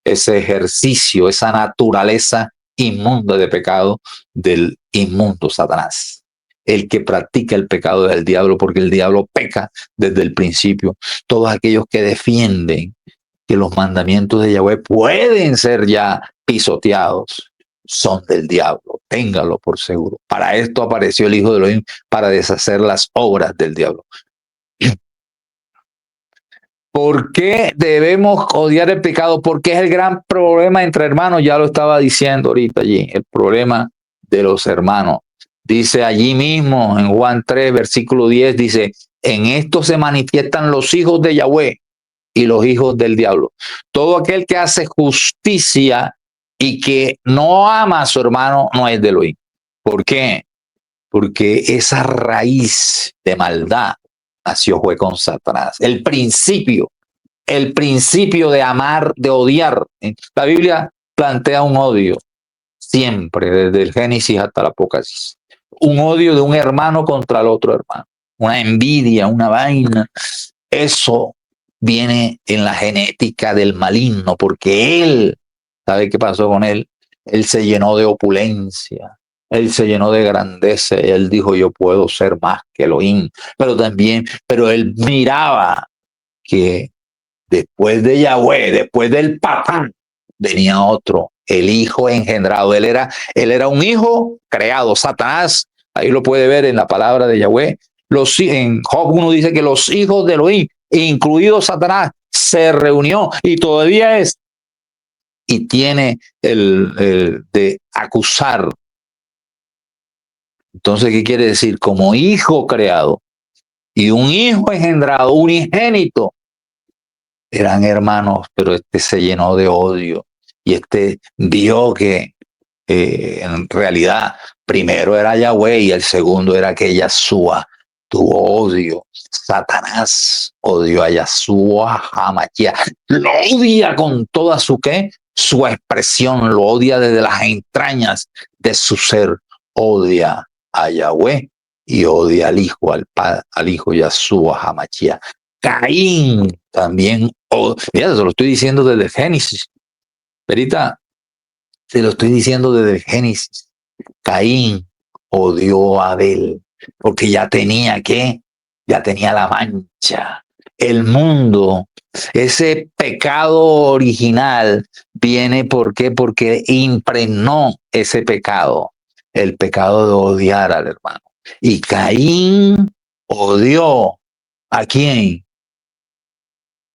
ese ejercicio, esa naturaleza inmunda de pecado del inmundo Satanás. El que practica el pecado es el diablo, porque el diablo peca desde el principio. Todos aquellos que defienden que los mandamientos de Yahweh pueden ser ya pisoteados son del diablo. Téngalo por seguro. Para esto apareció el Hijo de Elohim, para deshacer las obras del diablo. ¿Por qué debemos odiar el pecado? Porque es el gran problema entre hermanos, ya lo estaba diciendo ahorita allí, el problema de los hermanos. Dice allí mismo en Juan 3, versículo 10, dice, en esto se manifiestan los hijos de Yahweh y los hijos del diablo. Todo aquel que hace justicia y que no ama a su hermano no es de Elohim. ¿Por qué? Porque esa raíz de maldad nació fue con Satanás. El principio de amar, de odiar. La Biblia plantea un odio siempre, desde el Génesis hasta el Apocalipsis. Un odio de un hermano contra el otro hermano. Una envidia, una vaina. Eso viene en la genética del maligno, porque él, ¿sabe qué pasó con él? Él se llenó de opulencia, él se llenó de grandeza, y él dijo, yo puedo ser más que Elohim, pero él miraba que después de Yahweh, después del papá, venía otro, el hijo engendrado. Él era un hijo creado, Satanás. Ahí lo puede ver en la palabra de Yahweh. En Job 1 dice que los hijos de Elohim, incluido Satanás, se reunió y todavía es y tiene el de acusar. Entonces, ¿qué quiere decir? Como hijo creado y un hijo engendrado, unigénito, eran hermanos, pero este se llenó de odio y este vio que en realidad primero era Yahweh y el segundo era que Yahshua tuvo odio. Satanás odió a Yahshua Hamashiach. Lo odia con toda su ¿qué? Su expresión, lo odia desde las entrañas de su ser. Odia a Yahweh y odia al Hijo, al Hijo Yahshua Hamashiach. Caín también, mira, se lo estoy diciendo desde Génesis. Perita, se lo estoy diciendo desde Génesis. Caín odió a Abel porque ya tenía ya tenía la mancha. El mundo, ese pecado original viene ¿por qué? Porque impregnó ese pecado, el pecado de odiar al hermano. Y Caín odió ¿a quién?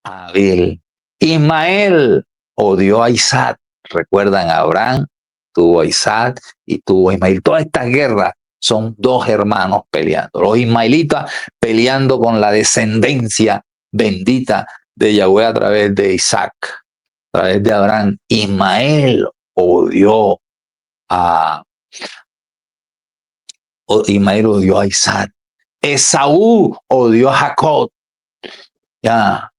A Abel. Ismael odió a Isaac. Recuerdan, Abraham tuvo a Isaac y tuvo a Ismael. Todas estas guerras son dos hermanos peleando. Los ismaelitas peleando con la descendencia bendita de Yahweh a través de Isaac, a través de Abraham. Ismael odió a Isaac. Esaú odió a Jacob. Ya,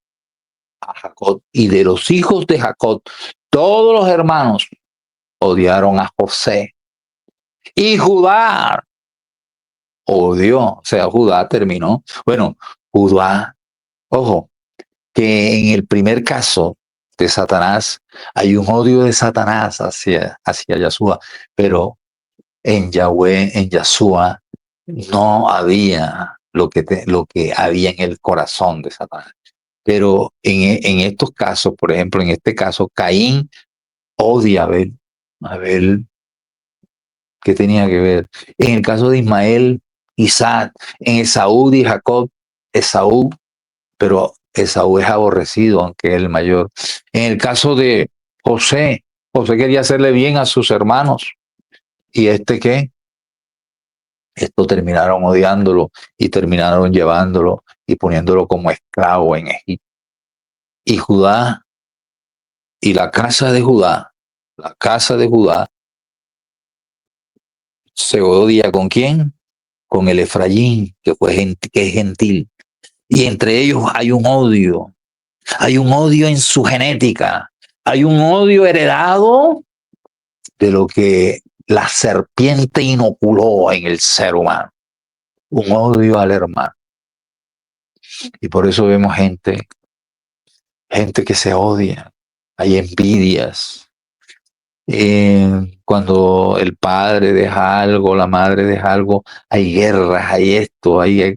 a Jacob. Y de los hijos de Jacob, todos los hermanos odiaron a José. Y Judá odió, o sea, Judá terminó. Bueno, Judá, ojo, que en el primer caso de Satanás hay un odio de Satanás hacia Yahshua, pero en Yahweh, en Yahshua, no había lo que había en el corazón de Satanás. Pero en estos casos, por ejemplo, en este caso, Caín odia a Abel. Abel, ¿qué tenía que ver? En el caso de Ismael, Isaac, en Esaú y Jacob, Esaú, pero Esaú es aborrecido, aunque es el mayor. En el caso de José, José quería hacerle bien a sus hermanos. ¿Y este qué? Esto terminaron odiándolo y terminaron llevándolo y poniéndolo como esclavo en Egipto. Y Judá y la casa de Judá se odia ¿con quién? Con el Efraín, que es gentil. Y entre ellos hay un odio en su genética, hay un odio heredado de lo que la serpiente inoculó en el ser humano, un odio al hermano. Y por eso vemos gente que se odia, hay envidias. Cuando el padre deja algo, la madre deja algo, hay guerras, hay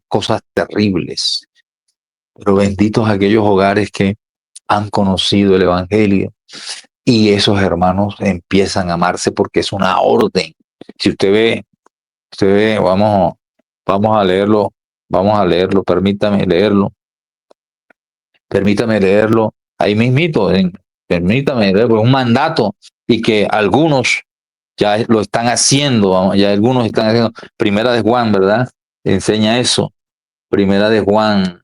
cosas terribles. Pero benditos aquellos hogares que han conocido el Evangelio y esos hermanos empiezan a amarse porque es una orden. Si usted ve, vamos a leerlo, permítame leerlo. Permítame leerlo ahí mismito, permítame leerlo, es un mandato y que algunos ya lo están haciendo, ya algunos están haciendo. Primera de Juan, ¿verdad? Enseña eso. Primera de Juan,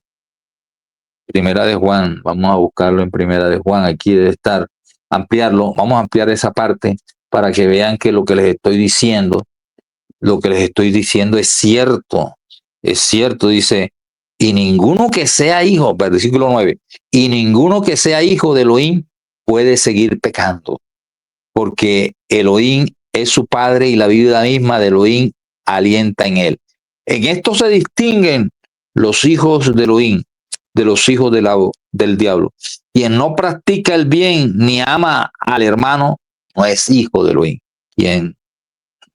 Primera de Juan, vamos a buscarlo en Primera de Juan, aquí debe estar, ampliarlo, vamos a ampliar esa parte para que vean que lo que les estoy diciendo es cierto, dice, y ninguno que sea hijo, versículo 9, y ninguno que sea hijo de Elohim puede seguir pecando, porque Elohim es su padre y la vida misma de Elohim alienta en él. En esto se distinguen los hijos de Elohim de los hijos del diablo. Quien no practica el bien ni ama al hermano no es hijo de Elohim. Quien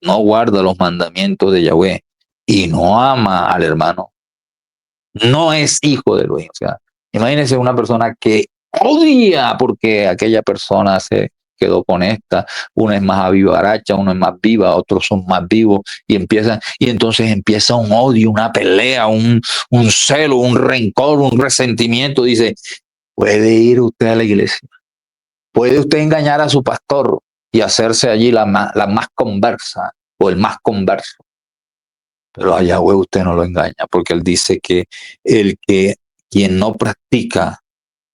no guarda los mandamientos de Yahweh y no ama al hermano no es hijo de Elohim. O sea, imagínense una persona que odia porque aquella persona se quedó con esta, una es más avivaracha, uno es más viva, otros son más vivos y entonces empieza un odio, una pelea, un celo, un rencor, un resentimiento. Dice, puede ir usted a la iglesia, puede usted engañar a su pastor y hacerse allí la más conversa o el más converso, pero a Yahweh usted no lo engaña, porque él dice que el que quien no practica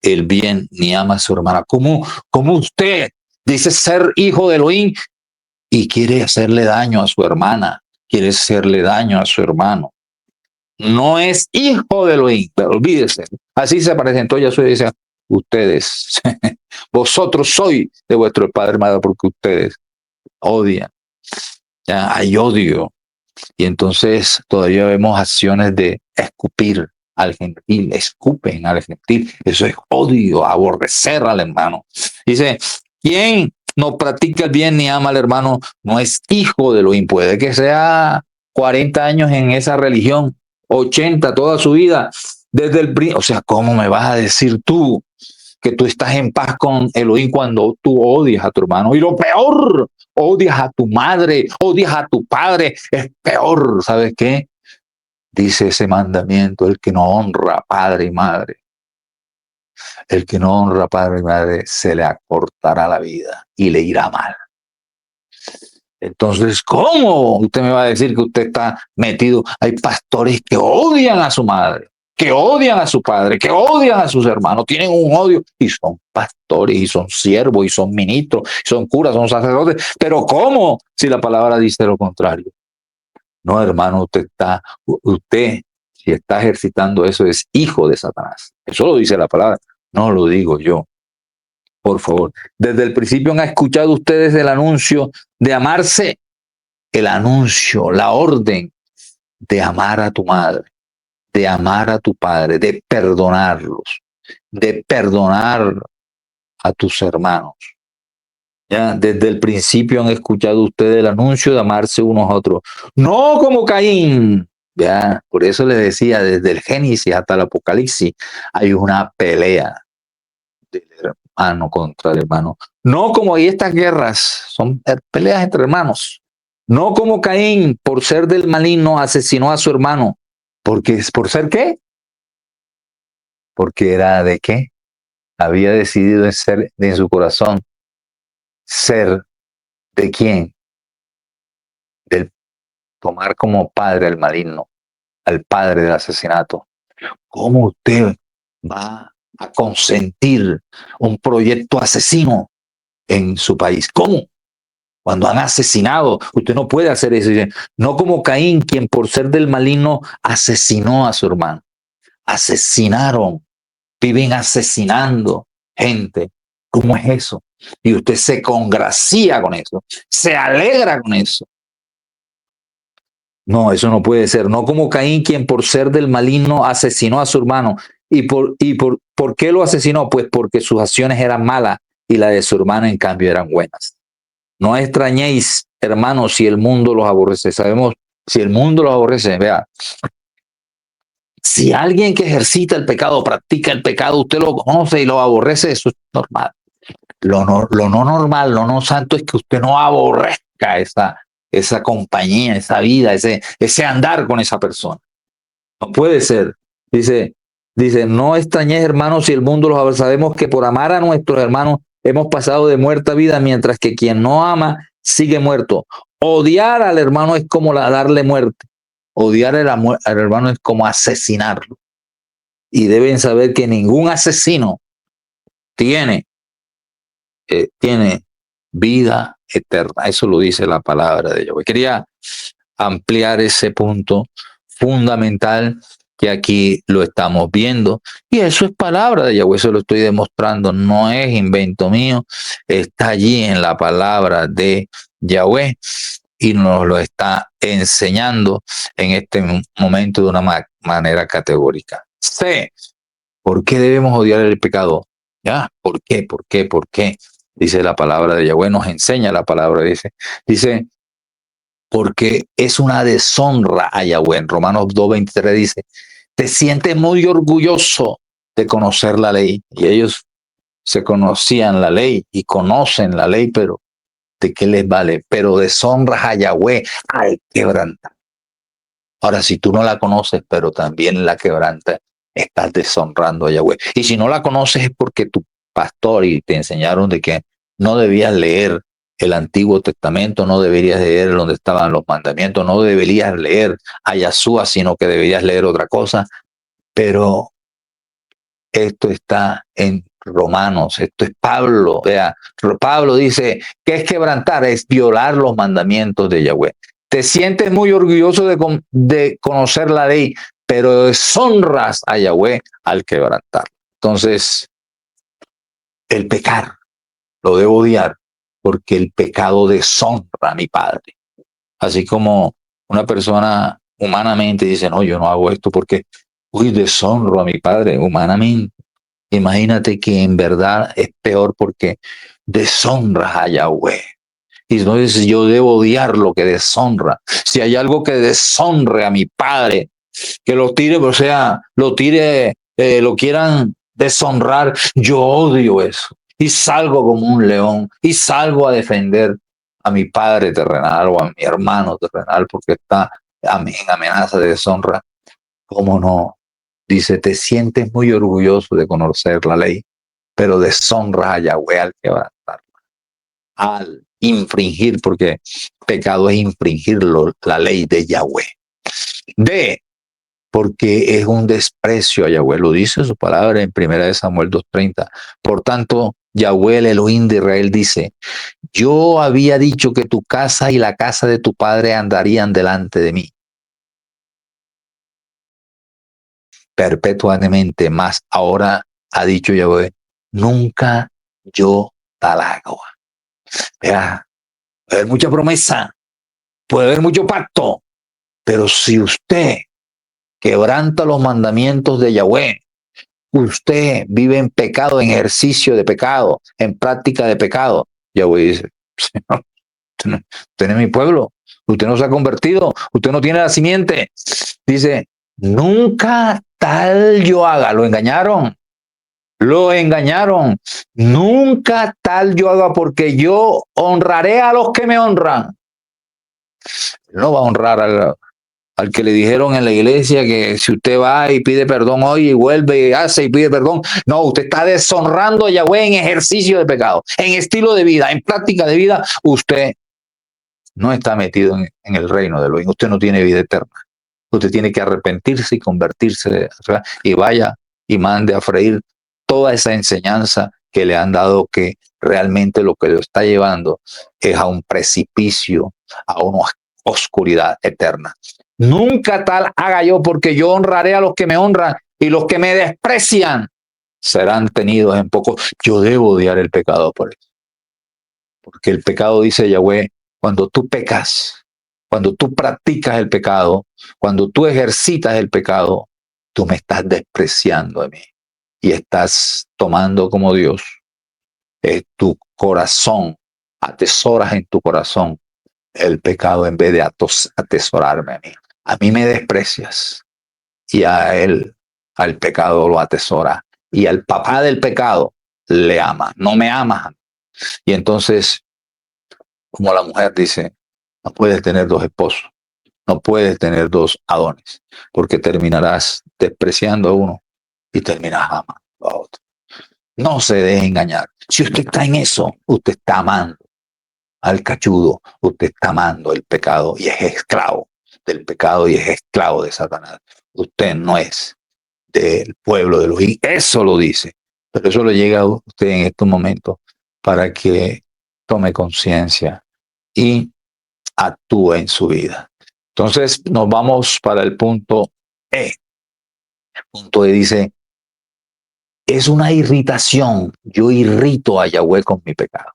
el bien ni ama a su hermana, como usted dice ser hijo de Elohim y quiere hacerle daño a su hermana, quiere hacerle daño a su hermano, no es hijo de Elohim, pero olvídese. Así se presentó Yahshua y dice, ustedes, vosotros sois de vuestro padre hermano, porque ustedes odian, ya hay odio. Y entonces todavía vemos acciones de escupir al gentil, escupen al gentil. Eso es odio, aborrecer al hermano. Dice, ¿quién no practica el bien ni ama al hermano no es hijo de Elohim? Puede que sea 40 años en esa religión, 80 toda su vida, desde o sea, ¿cómo me vas a decir tú que tú estás en paz con Elohim cuando tú odias a tu hermano? Y lo peor, odias a tu madre, odias a tu padre, es peor, ¿sabes qué? Dice ese mandamiento, el que no honra a padre y madre, el que no honra a padre y madre se le acortará la vida y le irá mal. Entonces, ¿cómo usted me va a decir que usted está metido? Hay pastores que odian a su madre, que odian a su padre, que odian a sus hermanos, tienen un odio y son pastores y son siervos y son ministros, son curas, son sacerdotes. Pero ¿cómo si la palabra dice lo contrario? No, hermano, usted, si está ejercitando eso, es hijo de Satanás. Eso lo dice la palabra, no lo digo yo. Por favor, desde el principio han escuchado ustedes el anuncio de amarse, el anuncio, la orden de amar a tu madre, de amar a tu padre, de perdonarlos, de perdonar a tus hermanos. Ya, desde el principio han escuchado ustedes el anuncio de amarse unos a otros. No como Caín. Ya, por eso les decía, desde el Génesis hasta el Apocalipsis hay una pelea del hermano contra el hermano. No como hay estas guerras, son peleas entre hermanos. No como Caín, por ser del maligno, asesinó a su hermano. Porque, ¿por ser qué? Porque era de qué. Había decidido en su corazón ser de quién. Del tomar como padre al maligno, al padre del asesinato. ¿Cómo usted va a consentir un proyecto asesino en su país? ¿Cómo? Cuando han asesinado, usted no puede hacer eso. No como Caín, quien por ser del maligno asesinó a su hermano. Asesinaron, viven asesinando gente. ¿Cómo es eso? Y usted se congracia con eso, se alegra con eso. No, eso no puede ser. No como Caín, quien por ser del maligno asesinó a su hermano. ¿Por qué lo asesinó? Pues porque sus acciones eran malas y las de su hermano, en cambio, eran buenas. No extrañéis, hermanos, si el mundo los aborrece. Sabemos, si el mundo los aborrece, vea, si alguien que ejercita el pecado, practica el pecado, usted lo conoce y lo aborrece, eso es normal. Lo no normal, lo no santo es que usted no aborrezca esa compañía, esa vida, ese andar con esa persona. No puede ser. Dice, Dice, no extrañéis, hermanos, si el mundo los ama. Sabemos que por amar a nuestros hermanos hemos pasado de muerte a vida, mientras que quien no ama sigue muerto. Odiar al hermano es como darle muerte. Odiar al hermano es como asesinarlo. Y deben saber que ningún asesino tiene vida eterna. Eso lo dice la palabra de Yahweh. Quería ampliar ese punto fundamental que aquí lo estamos viendo. Y eso es palabra de Yahweh, eso lo estoy demostrando, no es invento mío, está allí en la palabra de Yahweh y nos lo está enseñando en este momento de una manera categórica. C. ¿Por qué debemos odiar el pecado? ¿Ya? ¿Por qué? ¿Por qué? ¿Por qué? Dice la palabra de Yahweh, nos enseña la palabra, dice, porque es una deshonra a Yahweh. En Romanos 2:23 dice, te sientes muy orgulloso de conocer la ley. Y ellos se conocían la ley y conocen la ley, pero ¿de qué les vale? Pero deshonras a Yahweh al quebrantar. Ahora, si tú no la conoces, pero también la quebrantas, estás deshonrando a Yahweh. Y si no la conoces es porque tu pastor y te enseñaron de que no debías leer el Antiguo Testamento, no deberías leer donde estaban los mandamientos, no deberías leer a Yahshua, sino que deberías leer otra cosa. Pero esto está en Romanos, esto es Pablo. Vea, Pablo dice, ¿qué es quebrantar? Es violar los mandamientos de Yahweh. Te sientes muy orgulloso de conocer la ley, pero deshonras a Yahweh al quebrantar. Entonces, el pecar lo debo odiar porque el pecado deshonra a mi Padre. Así como una persona humanamente dice, no, yo no hago esto porque, deshonro a mi Padre humanamente. Imagínate que en verdad es peor porque deshonras a Yahweh. Y entonces yo debo odiar lo que deshonra. Si hay algo que deshonre a mi Padre, que lo tire, o sea, lo tire, lo quieran deshonrar, yo odio eso. Y salgo como un león y salgo a defender a mi Padre terrenal o a mi hermano terrenal porque está en amenaza de deshonra. ¿Cómo no? Dice, te sientes muy orgulloso de conocer la ley, pero deshonras a Yahweh al quebrantarla, al infringir, porque pecado es infringir la ley de Yahweh. D, porque es un desprecio a Yahweh, lo dice su palabra en 1 Samuel 2:30. Por tanto, Yahweh, el Elohim de Israel, dice, yo había dicho que tu casa y la casa de tu padre andarían delante de mí perpetuamente, más ahora ha dicho Yahweh, nunca yo tal agua. Vea, puede haber mucha promesa, puede haber mucho pacto, pero si usted quebranta los mandamientos de Yahweh, usted vive en pecado, en ejercicio de pecado, en práctica de pecado. Yahweh dice, Señor, usted no es mi pueblo, usted no se ha convertido, usted no tiene la simiente. Dice, nunca tal yo haga, lo engañaron. Lo engañaron. Nunca tal yo haga porque yo honraré a los que me honran. No va a honrar al que le dijeron en la iglesia que si usted va y pide perdón hoy y vuelve y hace y pide perdón. No, usted está deshonrando a Yahweh en ejercicio de pecado, en estilo de vida, en práctica de vida. Usted no está metido en el reino de Elohim. Usted no tiene vida eterna. Usted tiene que arrepentirse y convertirse, ¿verdad? Y vaya y mande a freír toda esa enseñanza que le han dado, que realmente lo que lo está llevando es a un precipicio, a una oscuridad eterna. Nunca tal haga yo, porque yo honraré a los que me honran y los que me desprecian serán tenidos en poco. Yo debo odiar el pecado por eso. Porque el pecado, dice Yahweh, cuando tú pecas, cuando tú practicas el pecado, cuando tú ejercitas el pecado, tú me estás despreciando a mí y estás tomando como Dios tu corazón, atesoras en tu corazón el pecado en vez de atesorarme a mí. A mí me desprecias y a él, al pecado lo atesora, y al papá del pecado le ama, no me ama. Y entonces, como la mujer dice, no puedes tener dos esposos, no puedes tener dos adones, porque terminarás despreciando a uno y terminas amando a otro. No se deje engañar. Si usted está en eso, usted está amando al cachudo, usted está amando el pecado y es esclavo del pecado y es esclavo de Satanás. Usted no es del pueblo de los hijos. Eso lo dice. Pero eso le llega a usted en estos momentos para que tome conciencia y actúe en su vida. Entonces nos vamos para el punto E. El punto E dice, es una irritación. Yo irrito a Yahweh con mi pecado.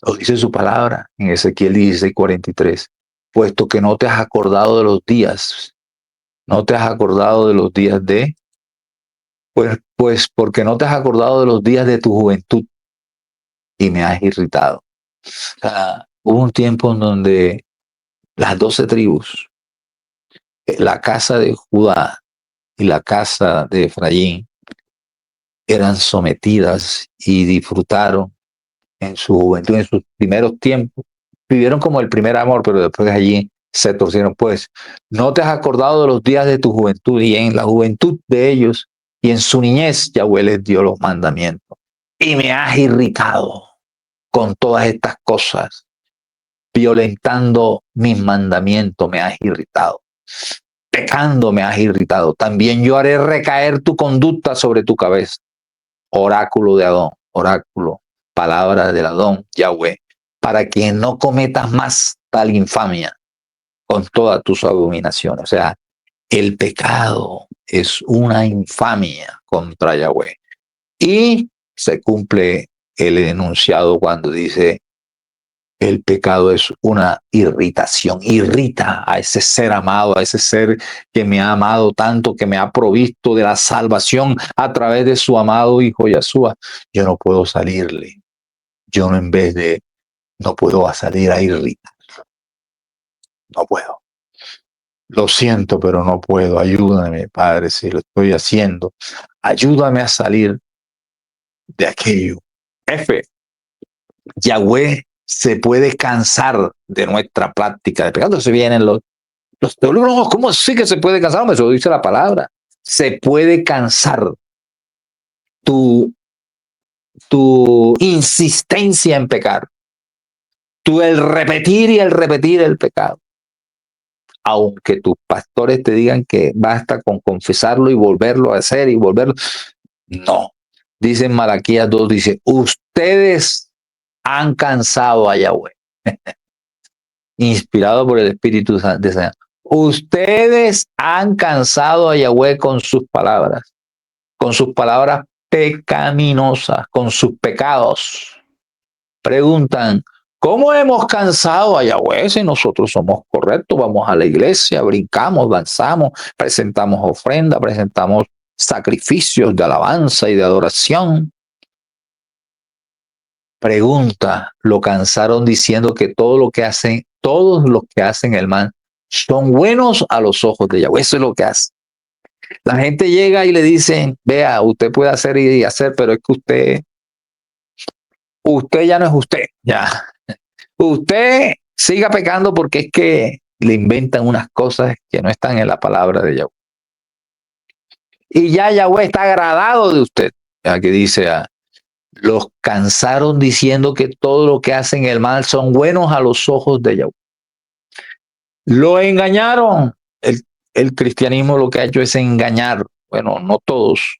Lo dice su palabra en Ezequiel 16:43. Puesto que no te has acordado de los días, no te has acordado de los días de, pues porque no te has acordado de los días de tu juventud y me has irritado. O sea, hubo un tiempo en donde las 12 tribus, la casa de Judá y la casa de Efraín, eran sometidas y disfrutaron en su juventud, en sus primeros tiempos. Vivieron como el primer amor, pero después allí se torcieron. Pues no te has acordado de los días de tu juventud y en la juventud de ellos y en su niñez Yahweh les dio los mandamientos. Y me has irritado con todas estas cosas, violentando mis mandamientos, me has irritado. Pecando me has irritado. También yo haré recaer tu conducta sobre tu cabeza. Oráculo de Adón, oráculo, palabra del Adón, Yahweh, para que no cometas más tal infamia con todas tus abominaciones. O sea, el pecado es una infamia contra Yahweh. Y se cumple el enunciado cuando dice, el pecado es una irritación, irrita a ese ser amado, a ese ser que me ha amado tanto, que me ha provisto de la salvación a través de su amado Hijo Yahshua. Yo no puedo salirle, yo no, en vez de, no puedo salir a irritar, no puedo. Lo siento, pero no puedo. Ayúdame, Padre, si lo estoy haciendo. Ayúdame a salir de aquello. F. Yahweh se puede cansar de nuestra práctica de pecado. Se vienen los teólogos, ¿cómo sí que se puede cansar? Eso dice la palabra. Se puede cansar tu insistencia en pecar, el repetir el pecado. Aunque tus pastores te digan que basta con confesarlo y volverlo a hacer y volverlo. No. Dice en Malaquías 2, dice, ustedes han cansado a Yahweh. Inspirado por el Espíritu de Señor. Ustedes han cansado a Yahweh con sus palabras pecaminosas, con sus pecados. Preguntan, ¿cómo hemos cansado a Yahweh si nosotros somos correctos? Vamos a la iglesia, brincamos, danzamos, presentamos ofrenda, presentamos sacrificios de alabanza y de adoración. Pregunta, lo cansaron diciendo que todo lo que hacen, todos los que hacen el mal son buenos a los ojos de Yahweh. Eso es lo que hace. La gente llega y le dicen, vea, usted puede hacer y hacer, pero es que usted ya no es usted, ya. Usted siga pecando porque es que le inventan unas cosas que no están en la palabra de Yahweh. Y ya Yahweh está agradado de usted. Ya que dice, los cansaron diciendo que todo lo que hacen el mal son buenos a los ojos de Yahweh. Lo engañaron. El cristianismo lo que ha hecho es engañar. Bueno, no todos,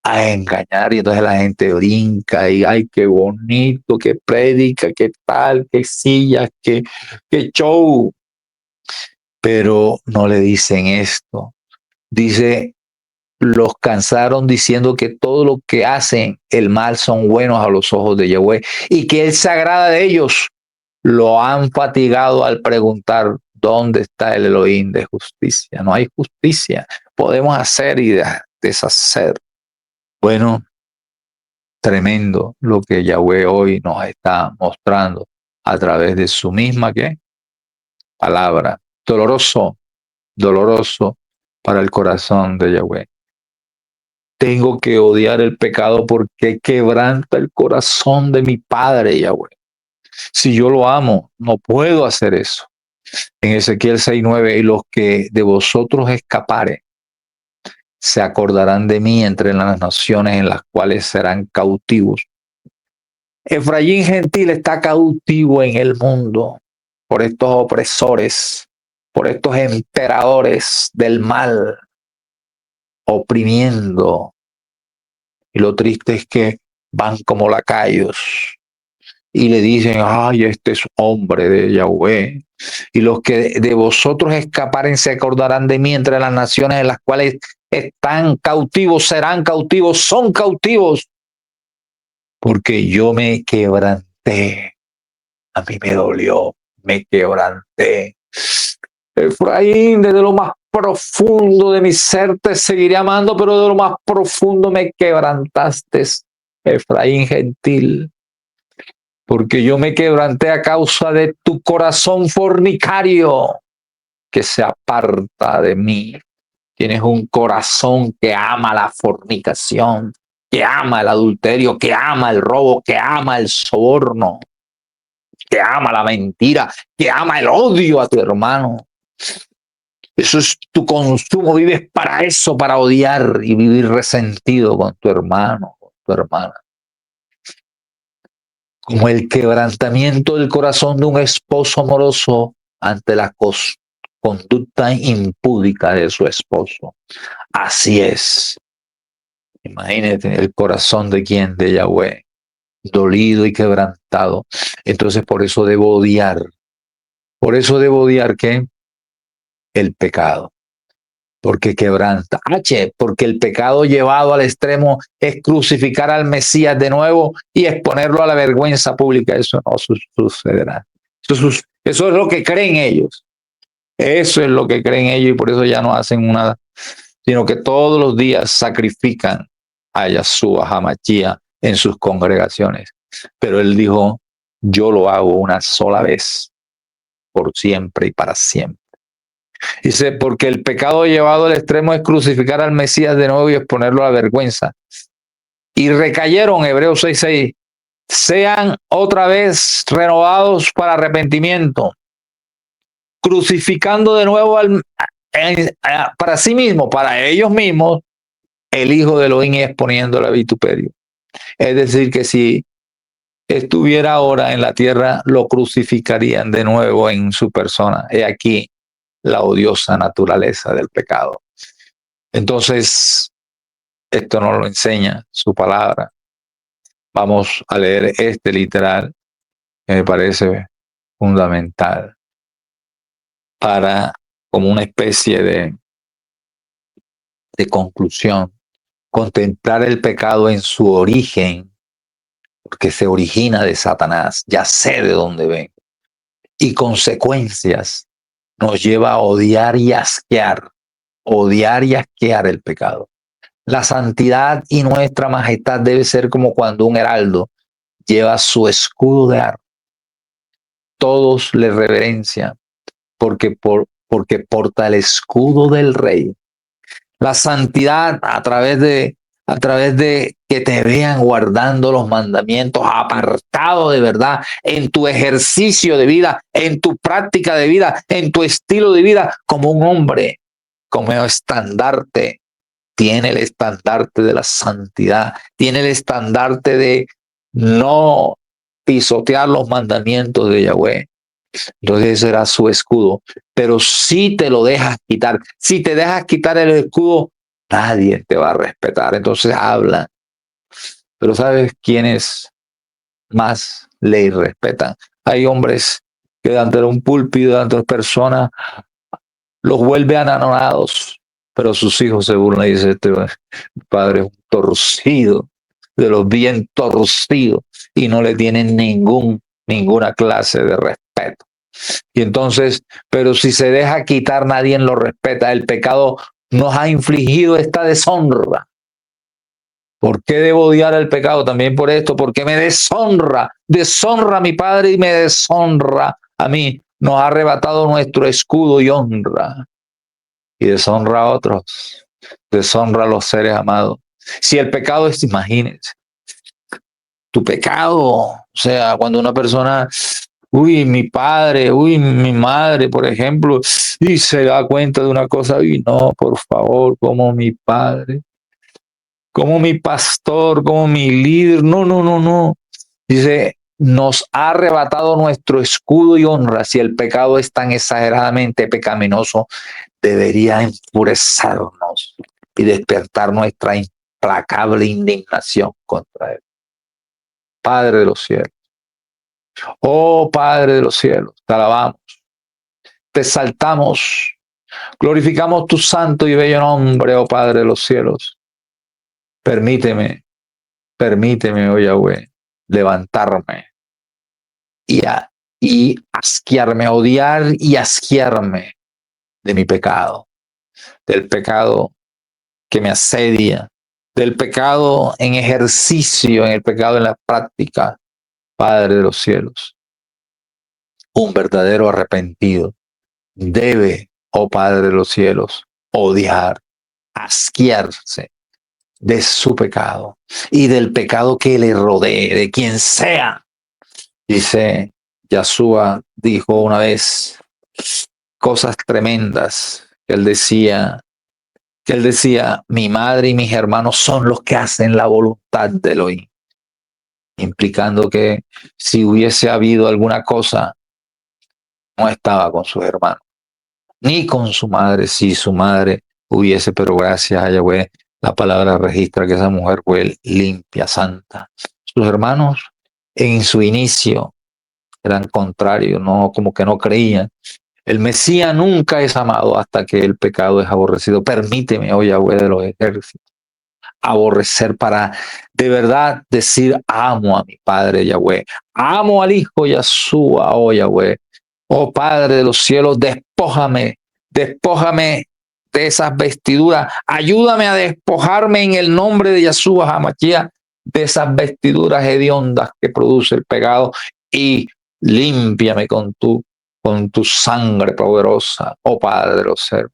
a engañar. Y entonces la gente brinca y ay, qué bonito, qué predica, qué tal, qué sillas, qué show. Pero no le dicen esto. Dice, los cansaron diciendo que todo lo que hacen el mal son buenos a los ojos de Yahweh y que Él se agrada de ellos. Lo han fatigado al preguntar dónde está el Elohim de justicia. No hay justicia. Podemos hacer y deshacer. Bueno, tremendo lo que Yahweh hoy nos está mostrando a través de su misma ¿qué? Palabra. Doloroso, doloroso para el corazón de Yahweh. Tengo que odiar el pecado porque quebranta el corazón de mi Padre, Yahweh. Si yo lo amo, no puedo hacer eso. En Ezequiel 6:9, y los que de vosotros escapare se acordarán de mí entre las naciones en las cuales serán cautivos. Efraín gentil está cautivo en el mundo por estos opresores, por estos emperadores del mal, oprimiendo. Y lo triste es que van como lacayos y le dicen, ay, este es hombre de Yahweh. Y los que de vosotros escaparen se acordarán de mí entre las naciones en las cuales están cautivos, serán cautivos, son cautivos, porque yo me quebranté, a mí me dolió, me quebranté. Efraín, desde lo más profundo de mi ser te seguiré amando, pero de lo más profundo me quebrantaste, Efraín gentil, porque yo me quebranté a causa de tu corazón fornicario que se aparta de mí. Tienes un corazón que ama la fornicación, que ama el adulterio, que ama el robo, que ama el soborno, que ama la mentira, que ama el odio a tu hermano. Eso es tu consumo, vives para eso, para odiar y vivir resentido con tu hermano, con tu hermana. Como el quebrantamiento del corazón de un esposo amoroso ante la conducta impúdica de su esposo. Así es. Imagínate el corazón de quien, de Yahweh, dolido y quebrantado. Entonces por eso debo odiar. Por eso debo odiar ¿qué? El pecado. Porque quebranta. Porque el pecado llevado al extremo es crucificar al Mesías de nuevo y exponerlo a la vergüenza pública. Eso no sucederá. Eso es lo que creen ellos. Eso es lo que creen ellos y por eso ya no hacen nada, sino que todos los días sacrifican a Yahshua HaMashiach en sus congregaciones. Pero él dijo, yo lo hago una sola vez, por siempre y para siempre. Dice, porque el pecado llevado al extremo es crucificar al Mesías de nuevo y exponerlo a la vergüenza. Y recayeron, Hebreos 6:6, sean otra vez renovados para arrepentimiento, crucificando de nuevo para sí mismo, para ellos mismos, el Hijo de Elohim y exponiéndolo a vituperio. Es decir, que si estuviera ahora en la tierra, lo crucificarían de nuevo en su persona. He aquí la odiosa naturaleza del pecado. Entonces, esto nos lo enseña su palabra. Vamos a leer este literal que me parece fundamental para como una especie de conclusión, contemplar el pecado en su origen, porque se origina de Satanás, ya sé de dónde ven, y consecuencias nos lleva a odiar y asquear el pecado. La santidad y nuestra majestad debe ser como cuando un heraldo lleva su escudo de armas. Todos le reverencian porque porta el escudo del rey. La santidad a través de que te vean guardando los mandamientos, apartado de verdad en tu ejercicio de vida, en tu práctica de vida, en tu estilo de vida, como un hombre, como estandarte. Tiene el estandarte de la santidad, tiene el estandarte de no pisotear los mandamientos de Yahweh. Entonces ese era su escudo. Pero si te lo dejas quitar, si te dejas quitar el escudo, nadie te va a respetar. Entonces habla. Pero ¿sabes quiénes más le irrespetan? Hay hombres que delante de un púlpito, delante de personas, los vuelve anonadados. Pero sus hijos se burlan y dicen, este padre es un torcido, de los bien torcidos, y no le tienen ninguna clase de respeto. Y entonces, pero si se deja quitar, nadie lo respeta. El pecado nos ha infligido esta deshonra. ¿Por qué debo odiar el pecado? También por esto, porque me deshonra. Deshonra a mi Padre y me deshonra a mí. Nos ha arrebatado nuestro escudo y honra. Y deshonra a otros. Deshonra a los seres amados. Si el pecado es, imagínense, tu pecado. O sea, cuando una persona mi padre, mi madre, por ejemplo, y se da cuenta de una cosa, no, por favor, como mi padre, como mi pastor, como mi líder, no, no, no, no. Dice, nos ha arrebatado nuestro escudo y honra. Si el pecado es tan exageradamente pecaminoso, debería enfurecernos y despertar nuestra implacable indignación contra él. Padre de los cielos, oh Padre de los cielos, te alabamos, te exaltamos, glorificamos tu santo y bello nombre, oh Padre de los cielos. Permíteme, permíteme, oh Yahweh, levantarme y, y asquearme, odiar y asquearme de mi pecado, del pecado que me asedia, del pecado en ejercicio, en el pecado en la práctica, Padre de los cielos. Un verdadero arrepentido debe, oh Padre de los cielos, odiar, asquearse de su pecado y del pecado que le rodee, de quien sea. Dice, Yahshua dijo una vez cosas tremendas. Que él decía, mi madre y mis hermanos son los que hacen la voluntad de Elohim, implicando que si hubiese habido alguna cosa, no estaba con sus hermanos, ni con su madre, si su madre hubiese, pero gracias a Yahweh, la palabra registra que esa mujer fue limpia, santa. Sus hermanos en su inicio eran contrarios, no, como que no creían. El Mesías nunca es amado hasta que el pecado es aborrecido. Permíteme, oh Yahweh de los ejércitos, aborrecer para de verdad decir amo a mi Padre Yahweh, amo al Hijo Yahshua, oh Yahweh, oh Padre de los cielos, despójame, despójame de esas vestiduras, ayúdame a despojarme en el nombre de Yahshua Hamashia de esas vestiduras hediondas que produce el pecado y límpiame con tu sangre poderosa, oh Padre de los cielos.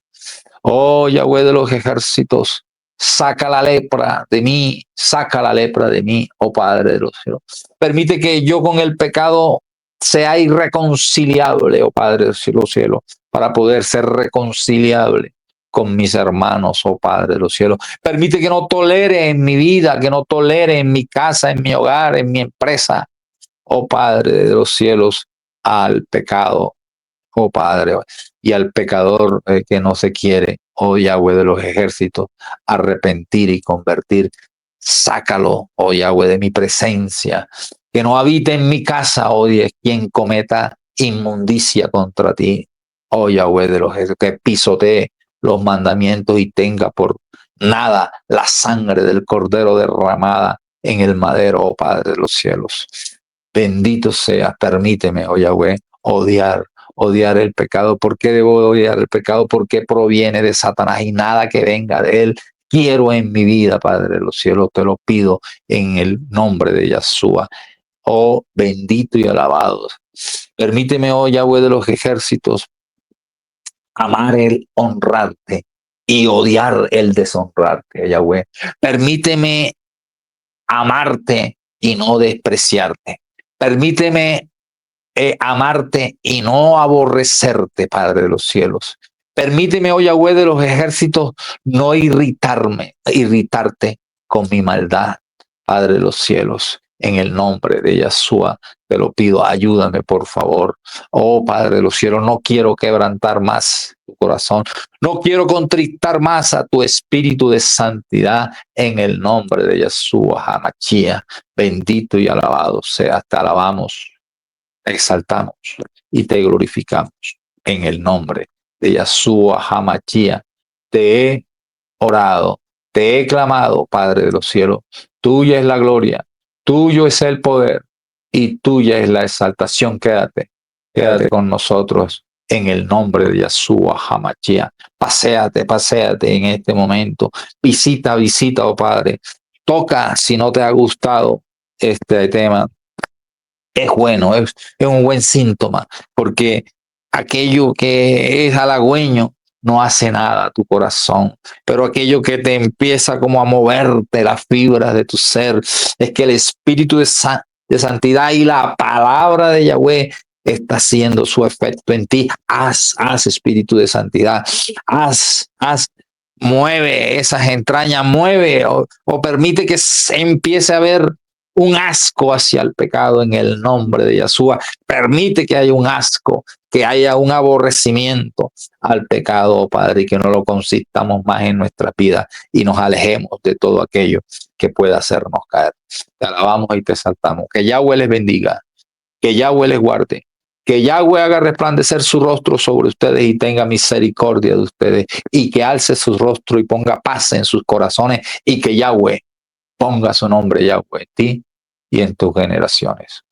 Oh Yahweh de los ejércitos, saca la lepra de mí, saca la lepra de mí, oh Padre de los cielos. Permite que yo con el pecado sea irreconciliable, oh Padre de los cielos, para poder ser reconciliable con mis hermanos, oh Padre de los cielos. Permite que no tolere en mi vida, que no tolere en mi casa, en mi hogar, en mi empresa, oh Padre de los cielos, al pecado, oh Padre, y al pecador que no se quiere, oh Yahweh de los ejércitos, arrepentir y convertir. Sácalo, oh Yahweh, de mi presencia, que no habite en mi casa, oh Dios, quien cometa inmundicia contra ti, oh Yahweh de los ejércitos, que pisotee los mandamientos y tenga por nada la sangre del cordero derramada en el madero, oh Padre de los cielos. Bendito sea, permíteme, oh Yahweh, odiar el pecado. ¿Por qué debo odiar el pecado? Porque proviene de Satanás y nada que venga de él quiero en mi vida, Padre de los cielos. Te lo pido en el nombre de Yahshua. Oh, bendito y alabado. Permíteme, oh Yahweh de los ejércitos, amar el honrarte y odiar el deshonrarte, Yahweh. Permíteme amarte y no despreciarte. Permíteme amarte y no aborrecerte, Padre de los cielos. Permíteme, oh Yahweh de los ejércitos, no irritarte con mi maldad, Padre de los cielos. En el nombre de Yahshua te lo pido, ayúdame por favor. Oh Padre de los cielos, no quiero quebrantar más tu corazón, no quiero contristar más a tu espíritu de santidad en el nombre de Yahshua Hamashia. Bendito y alabado seas, te alabamos, te exaltamos y te glorificamos en el nombre de Yahshua Hamashia. Te he orado, te he clamado, Padre de los cielos. Tuya es la gloria, tuyo es el poder y tuya es la exaltación. Quédate con nosotros en el nombre de Yahshua Hamashia. Paséate en este momento. Visita, oh Padre. Toca si no te ha gustado este tema. Es bueno, es un buen síntoma, porque aquello que es halagüeño no hace nada a tu corazón, pero aquello que te empieza como a moverte las fibras de tu ser, es que el espíritu de santidad y la palabra de Yahweh está haciendo su efecto en ti. Haz Espíritu de Santidad. Haz, mueve esas entrañas, mueve o permite que se empiece a haber un asco hacia el pecado en el nombre de Yeshua. Permite que haya un asco, que haya un aborrecimiento al pecado, Padre, y que no lo consistamos más en nuestra vida y nos alejemos de todo aquello que pueda hacernos caer. Te alabamos y te exaltamos. Que Yahweh les bendiga, que Yahweh les guarde, que Yahweh haga resplandecer su rostro sobre ustedes y tenga misericordia de ustedes, y que alce su rostro y ponga paz en sus corazones, y que Yahweh ponga su nombre, Yahweh, en ti y en tus generaciones.